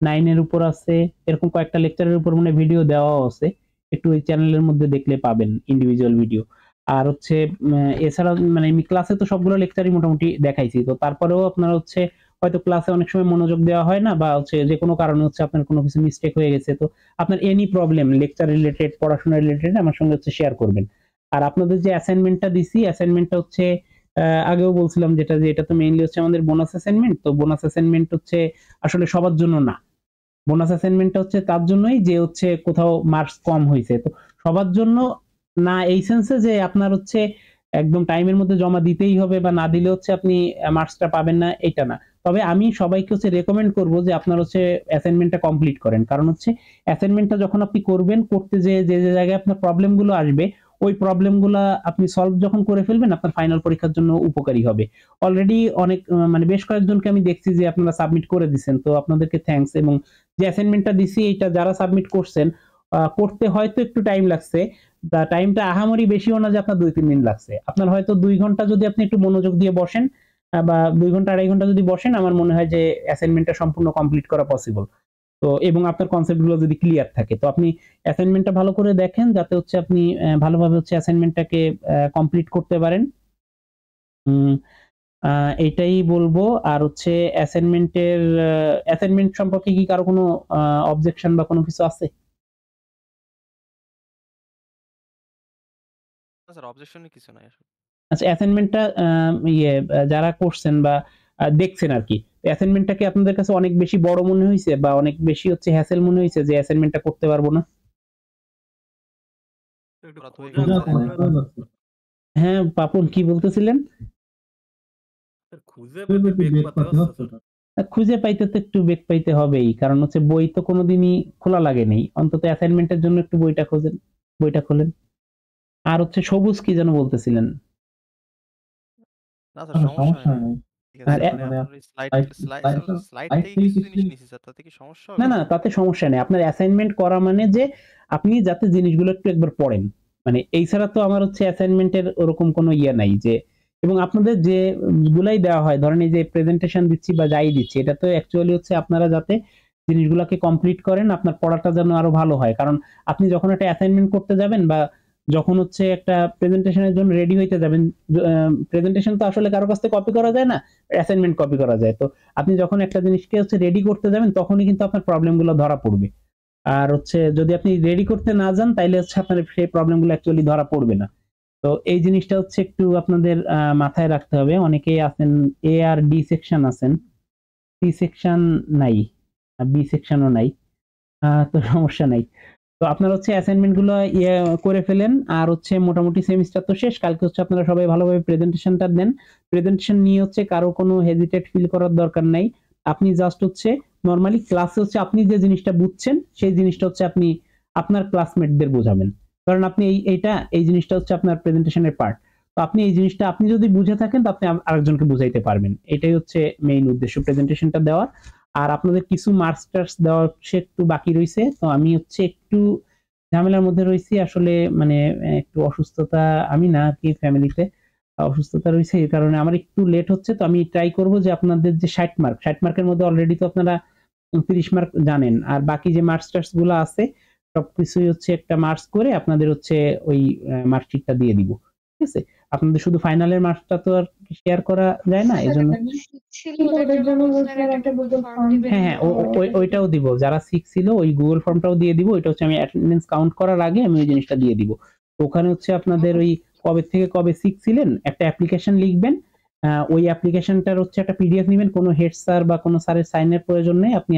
9 এর উপর আছে, এরকম কয়েকটা লেকচারের উপর মনে ভিডিও দেওয়াও আছে, একটু ওই চ্যানেলের মধ্যে দেখলে পাবেন ইন্ডিভিজুয়াল ভিডিও। আর হচ্ছে এছাড়া মানে আমি ক্লাসে তো সবগুলো লেকচারই মোটামুটি দেখাইছি, তো তারপরেও আপনারা হচ্ছে হয়তো ক্লাসে অনেক সময় মনোযোগ দেওয়া হয় না, বা হচ্ছে যে কোনো কারণে হচ্ছে আপনার কোনো কিছু মিস্টেক হয়ে গেছে, তো আপনার এনি প্রবলেম লেকচার রিলেটেড, পড়াশোনা রিলেটেড আমার সঙ্গে হচ্ছে শেয়ার করবেন। আর আপনাদের যে অ্যাসাইনমেন্টটা দিছি, অ্যাসাইনমেন্টটা হচ্ছে আগেও বলছিলাম যেটা, যে এটা তো মেইনলি হচ্ছে আমাদের বোনাস অ্যাসাইনমেন্ট, তো বোনাস অ্যাসাইনমেন্ট হচ্ছে আসলে সবার জন্য না। বোনাস অ্যাসাইনমেন্টটা হচ্ছে তার জন্যই যে হচ্ছে কোথাও মার্কস কম হয়েছে, তো সবার জন্য না এই সেন্সে যে আপনার হচ্ছে একদম টাইমের মধ্যে জমা দিতেই হবে বা না দিলে হচ্ছে আপনি মার্কসটা পাবেন না, এটা না। তবে আমি সবাইকে হচ্ছে রেকমেন্ড করব যে আপনার হচ্ছে অ্যাসাইনমেন্টটা কমপ্লিট করেন, কারণ হচ্ছে অ্যাসাইনমেন্টটা যখন আপনি করবেন, করতে যে যে যে জায়গায় আপনার প্রবলেমগুলো আসবে, ওই প্রবলেমগুলো আপনি সলভ যখন করে ফেলবেন, আপনার ফাইনাল পরীক্ষার জন্য উপকারী হবে। অলরেডি অনেক মানে বেশ কয়েকজনকে আমি দেখছি যে আপনারা সাবমিট করে দিচ্ছেন, তো আপনাদেরকে থ্যাঙ্কস। এবং যে অ্যাসাইনমেন্টটা দিছি এটা যারা সাবমিট করছেন, করতে হয়তো একটু টাইম লাগছে, টাইমটা আহামরি বেশিও না যে আপনার 2-3 দিন লাগছে, আপনার হয়তো 2 ঘন্টা যদি আপনি একটু মনোযোগ দিয়ে বসেন, বা 2 ঘন্টা 2.5 ঘন্টা যদি বসেন, আমার মনে হয় যে অ্যাসাইনমেন্টটা সম্পূর্ণ কমপ্লিট করা পসিবল। তো এবং আপনার কনসেপ্ট গুলো যদি ক্লিয়ার থাকে, তো আপনি অ্যাসাইনমেন্টটা ভালো করে দেখেন, যাতে হচ্ছে আপনি ভালোভাবে হচ্ছে অ্যাসাইনমেন্টটাকে কমপ্লিট করতে পারেন। এটাই বলবো। আর হচ্ছে অ্যাসাইনমেন্ট সম্পর্কে কি কারো কোনো অবজেকশন বা কোনো কিছু আছে? না স্যার, অবজেকশনের কিছু নাই আসলে। আচ্ছা, অ্যাসাইনমেন্টটা যারা করছেন বা দেখছেন আর কি, অ্যাসাইনমেন্টটা কি আপনাদের কাছে অনেক বেশি বড় মনে হয়েছে বা অনেক বেশি হচ্ছে হ্যাসেল মনে হয়েছে যে অ্যাসাইনমেন্টটা করতে পারবো না? করা তো হয়ে গেছে স্যার। হ্যাঁ পাপন, কি বলতেছিলেন? খুঁজে পেতে বেগ পাতে হচ্ছে না। খুঁজে পাইতে তো একটু বেগ পাইতে হবেই, কারণ হচ্ছে বই তো কোনোদিনই খোলা লাগেনি, অন্তত অ্যাসাইনমেন্টের জন্য একটু বইটা খোঁজেন, বইটা খোলেন। আর হচ্ছে সবুজ কি যেন বলতেছিলেন? না স্যার, সমস্যা হয় না। ঠিক আছে, আর মানে আপনার স্লাইড থেকে কিছু জিনিস নিছি স্যার, তাতে কি সমস্যা হবে? না না, তাতে সমস্যা নেই। আপনার অ্যাসাইনমেন্ট করা মানে যে আপনি যাতে জিনিসগুলো একটু একবার পড়েন, মানে এই ছাড়া তো আমার হচ্ছে অ্যাসাইনমেন্টের ওরকম কোনো ইয়ে নাই যে। এবং আপনাদের যে গুলাই দেওয়া হয়, ধরেন এই যে প্রেজেন্টেশন দিচ্ছি বা যাই দিচ্ছি, এটা তো অ্যাকচুয়ালি হচ্ছে আপনারা যাতে জিনিসগুলোকে কমপ্লিট করেন, আপনার পড়াটা যেন আরো ভালো হয়। কারণ আপনি যখন একটা অ্যাসাইনমেন্ট করতে যাবেন বা যখন হচ্ছে একটা প্রেজেন্টেশনের জন্য রেডি হইতে যাবেন, প্রেজেন্টেশন তো আসলে কারো কাছ থেকে কপি করা যায় না, অ্যাসাইনমেন্ট কপি করা যায়। তো আপনি যখন একটা জিনিসকে হচ্ছে রেডি করতে যাবেন তখনই কিন্তু আপনার প্রবলেমগুলো ধরা পড়বে। আর হচ্ছে যদি আপনি রেডি করতে না যান তাইলে হচ্ছে আপনার সেই প্রবলেমগুলো অ্যাকচুয়ালি ধরা পড়বে না। তো এই জিনিসটা হচ্ছে একটু আপনাদের মাথায় রাখতে হবে। অনেকেই আছেন এ আর ডি সেকশন আছেন, সি সেকশন নাই, বি সেকশনও নাই, তো সমস্যা নাই। তো আপনারা হচ্ছে অ্যাসাইনমেন্ট গুলো করে ফেলেন। আর হচ্ছে মোটামুটি সেমিস্টার তো শেষ, কালকে হচ্ছে আপনারা সবাই ভালোভাবে প্রেজেন্টেশনটা দেন। প্রেজেন্টেশন নিয়ে হচ্ছে কারো কোনো হেজিটেট ফিল করার দরকার নাই। আপনি জাস্ট হচ্ছে নরমালি ক্লাসে হচ্ছে আপনি যে জিনিসটা বুঝছেন সেই জিনিসটা হচ্ছে আপনি আপনার ক্লাসমেটদের বোঝাবেন, কারণ আপনি এই জিনিসটা হচ্ছে আপনার প্রেজেন্টেশনের পার্ট। তো আপনি এই জিনিসটা আপনি যদি বুঝে থাকেন তো আপনি আরেকজনকে বুঝাইতে পারবেন। এটাই হচ্ছে মেইন উদ্দেশ্য প্রেজেন্টেশনটা দেওয়ার। আর আপনাদের কিছু মার্কস টার্কস দেওয়া হচ্ছে একটু বাকি রয়েছে, তো আমি হচ্ছে একটু ঝামেলার মধ্যে রয়েছি আসলে, মানে একটু অসুস্থতা, আমি না আর কি, ফ্যামিলিতে অসুস্থতা রয়েছে, এই কারণে আমার একটু লেট হচ্ছে। তো আমি ট্রাই করব যে আপনাদের যে 60 মার্কের মধ্যে অলরেডি তো আপনারা 30 মার্ক জানেন, আর বাকি যে মার্কস টার্কস গুলো আছে সবকিছুই হচ্ছে একটা মার্কস করে আপনাদের হচ্ছে ওই মার্কশিটটা দিয়ে দিব, ঠিক আছে? আপনাদের শুধু ফাইনালের মার্কসটা তো আর শেয়ার করা যায় না, এজন্য হ্যাঁ হ্যাঁ ওইটাও দিব। যারা 6 ছিল ওই গুগল ফর্মটাও দিয়ে দিব। ওইটা হচ্ছে আমি অ্যাটেন্ডেন্স কাউন্ট করার আগে আমি ওই জিনিসটা দিয়ে দিব। তো ওখানে হচ্ছে আপনাদের ওই কবে থেকে কবে 6 ছিলেন একটা অ্যাপ্লিকেশন লিখবেন। ওই অ্যাপ্লিকেশনটার হচ্ছে একটা পিডিএফ নেবেন, কোনো হেড স্যার বা কোনো স্যারের সাইনের প্রয়োজন নেই, আপনি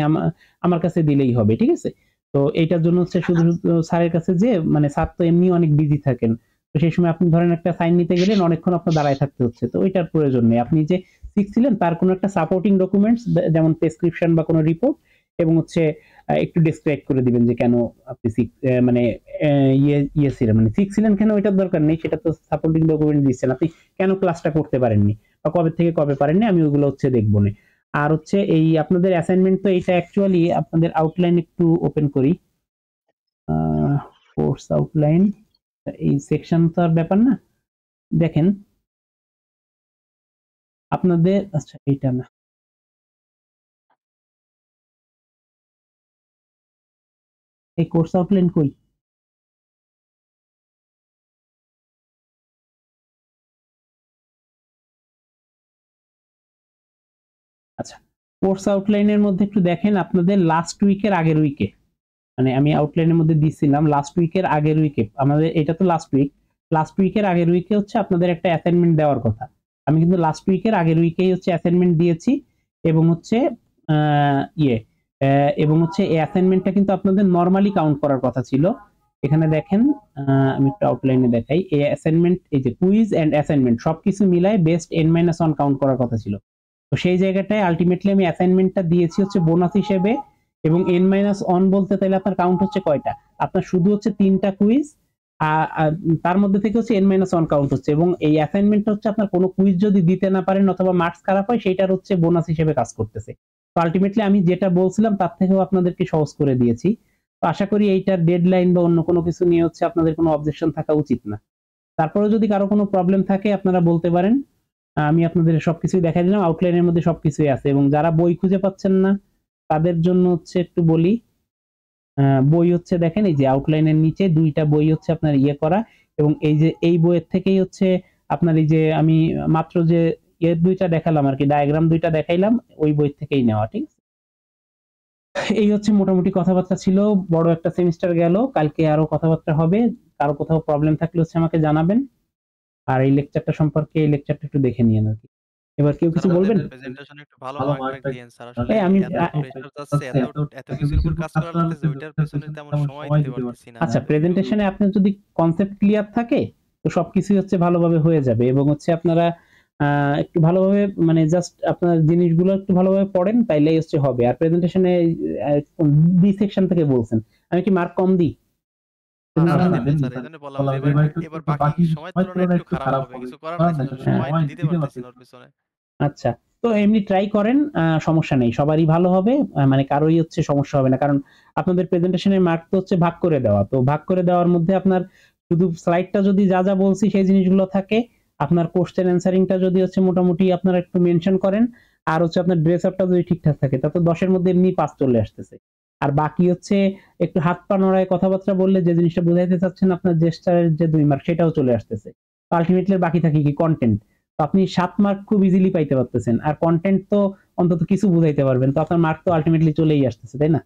আমার কাছে দিলেই হবে, ঠিক আছে? তো এইটার জন্য হচ্ছে শুধু স্যারের কাছে যে, মানে স্যার তো এমনি অনেক বিজি থাকেন, তো সেই সময় আপনি ধরেন একটা সাইন নিতে গেলেন অনেকক্ষণ আপনার দাঁড়ায় থাকতে হচ্ছে, তো ওইটার প্রয়োজন নেই। আপনি যে 6 ছিলেন তার কোনো একটা সাপোর্টিং ডকুমেন্টস যেমন প্রেসক্রিপশন বা কোনো রিপোর্ট, এবং হচ্ছে একটু ডেসক্রাইব করে দিবেন যে কেন আপনি 6 মানে ইয়ে ছিলেন, মানে 6 ছিলেন কেন, ওইটার দরকার নেই, সেটা তো সাপোর্টিং ডকুমেন্ট দিচ্ছেন, আপনি কেন ক্লাসটা করতে পারেননি বা কবে থেকে কবে পারেননি আমি ওগুলো হচ্ছে দেখবো না। আর হচ্ছে এই আপনাদের অ্যাসাইনমেন্ট তো এইটা অ্যাকচুয়ালি আপনাদের আউটলাইন একটু ওপেন করি, কোর্স আউটলাইন, এই সেকশন তো আর ব্যাপার না, দেখেন আপনাদের, আচ্ছা এইটা না, এই কোর্স আউটলাইন কই? আচ্ছা, কোর্স আউটলাইনের মধ্যে একটু দেখেন আপনাদের লাস্ট উইকের আগের উইকে, মানে আমি আউটলাইনের মধ্যে দিছিলাম লাস্ট উইকের আগের উইকে, আমাদের এটা তো লাস্ট উইকের আগের উইকে হচ্ছে আপনাদের একটা অ্যাসাইনমেন্ট দেওয়ার কথা। আমি কিন্তু লাস্ট উইকের আগের উইকেই হচ্ছে অ্যাসাইনমেন্ট দিয়েছি, এবং হচ্ছে এবং হচ্ছে এই অ্যাসাইনমেন্টটা কিন্তু আপনাদের নরমালি কাউন্ট করার কথা ছিল। এখানে দেখেন, আমি একটু আউটলাইনে দেখাই, এই অ্যাসাইনমেন্ট, এই যে কুইজ এন্ড অ্যাসাইনমেন্ট সবকিছু মিলায় বেস্ট n-1 কাউন্ট করার কথা ছিল। তো সেই জায়গাটায় আলটিমেটলি আমি অ্যাসাইনমেন্টটা দিয়েছি হচ্ছে বোনাস হিসেবে, এবং n-1 বলতে তাহলে আপনার কাউন্ট হচ্ছে কয়টা, আপনার শুধু হচ্ছে 3টা কুইজ, তার মধ্যে থেকে হচ্ছে n-1 কাউন্ট হচ্ছে, এবং এই অ্যাসাইনমেন্টটা হচ্ছে আপনার কোনো কুইজ যদি দিতে না পারেন অথবা মার্কস খারাপ হয় সেইটার হচ্ছে বোনাস হিসেবে কাজ করতেছে। তো আলটিমেটলি আমি যেটা বলছিলাম তার থেকেও আপনাদেরকে সহজ করে দিয়েছি। তো আশা করি এইটার ডেডলাইন বা অন্য কোনো কিছু নিয়ে হচ্ছে আপনাদের কোনো অবজেকশন থাকা উচিত না। তারপরে যদি কারো কোনো প্রবলেম থাকে আপনারা বলতে পারেন, আমি আপনাদের সবকিছুই দেখাই দিলাম, আউটলাইনের মধ্যে সবকিছুই আছে। এবং যারা বই খুঁজে পাচ্ছেন না তাদের জন্য হচ্ছে একটু বলি, বই হচ্ছে দেখেন এই যে আউটলাইনের নিচে 2টা বই হচ্ছে আপনার ইয়ে করা, এবং এই যে এই বইয়ের থেকেই হচ্ছে আপনার এই যে আমি মাত্র যে 2টা দেখালাম আর কি, ডায়াগ্রাম 2টা দেখাইলাম, ওই বই থেকেই নেওয়া, ঠিক আছে? এই হচ্ছে মোটামুটি কথাবার্তা ছিল। বড় একটা সেমিস্টার গেল, কালকে আরো কথাবার্তা হবে। কারো কোথাও প্রবলেম থাকলে হচ্ছে আমাকে জানাবেন। আর এই লেকচারটা সম্পর্কে, এই লেকচারটা একটু দেখে নিয়েন আর কি। এবার কেউ কিছু বলবেন? প্রেজেন্টেশন একটু ভালো মার্ক দিয়েন স্যার, আসলে আমি এত প্রেসার যাচ্ছে, এত কিছুর উপর কাজ করা লাগতেছে, ওইটার পেছনে তেমন সময় দিতে পারতেছি না। আচ্ছা, প্রেজেন্টেশনে আপনার যদি কনসেপ্ট ক্লিয়ার থাকে তো সবকিছু হচ্ছে ভালোভাবে হয়ে যাবে, এবং হচ্ছে আপনারা একটু ভালোভাবে, মানে জাস্ট আপনার জিনিসগুলো একটু ভালোভাবে পড়েন তাইলেই হচ্ছে হবে। আর প্রেজেন্টেশনে বি সেকশন থেকে বলছেন, আমি কি মার্ক কম দিই? স্যার এইজন্য বললাম যে এবার বাকি সময়ের তুলনায় একটু খারাপ হবে, কিছু করার নাই স্যার, সময় দিতে পারতেছি না ওর পিছনে। আচ্ছা, তো এমনি ট্রাই করেন, সমস্যা নেই, সবারই ভালো হবে, মানে কারোই হচ্ছে সমস্যা হবে না, কারণ আপনাদের প্রেজেন্টেশনের মার্ক তো হচ্ছে ভাগ করে দেওয়া, তো ভাগ করে দেওয়ার মধ্যে আপনার শুধু স্লাইডটা যদি যা যা বলছি সেই জিনিসগুলো থাকে, আপনার কোশ্চেন অ্যান্সারিংটা যদি হচ্ছে মোটামুটি আপনারা একটু মেনশন করেন, আর হচ্ছে আপনার ড্রেস আপটা যদি ঠিকঠাক থাকে, তাতে 10-এর মধ্যে এমনি 5 চলে আসতেছে। আর বাকি হচ্ছে একটু হাত পা নড়ায় কথাবার্তা বললে যে জিনিসটা বোঝাইতে চাচ্ছেন আপনার জেস্টারের যে 2 মার্ক সেটাও চলে আসতেছে। আলটিমেটলি বাকি থাকে কি কন্টেন্ট। তো আপনি 7 মার্ক খুব ইজিলি পাইতে পারতেছেন। আর কন্টেন্ট তো অন্তত কিছু বুঝাইতে পারবেন। তো আপনার মার্ক তো আলটিমেটলি চলেই আসতেছে, তাই না?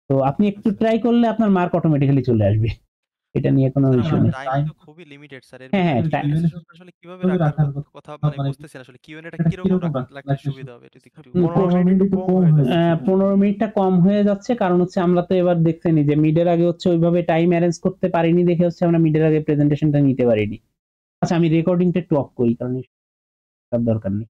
তো আপনি একটু আচ্ছা। ট্রাই করলে আপনার মার্ক অটোমেটিক্যালি চলে আসবে। এটা নিয়ে কোনো স্যার ইস্যু আমার নেই। টাইম তো খুবই লিমিটেড স্যার। এর হ্যাঁ, ভিতরে হ্যাঁ, Q&A সেশনটা আসলে কিভাবে রাখার কথা মানে বুঝতেছি না আসলে। Q&A টা কিরকম রাখলে সুবিধা হবে? এটা যদি একটু 15 মিনিট একটু কম হয়ে যাচ্ছে। 15 মিনিটটা কম হয়ে যাচ্ছে কারণ হচ্ছে আমরা তো এবার দেখছেনই যে মিডের আগে হচ্ছে ওইভাবে টাইম অ্যারেঞ্জ করতে পারিনি দেখে হচ্ছে আমরা মিডের আগে প্রেজেন্টেশনটা নিতে পারিনি। আচ্ছা আমি রেকর্ডিংটা একটু অফ করি কারণ এটার দরকার নেই।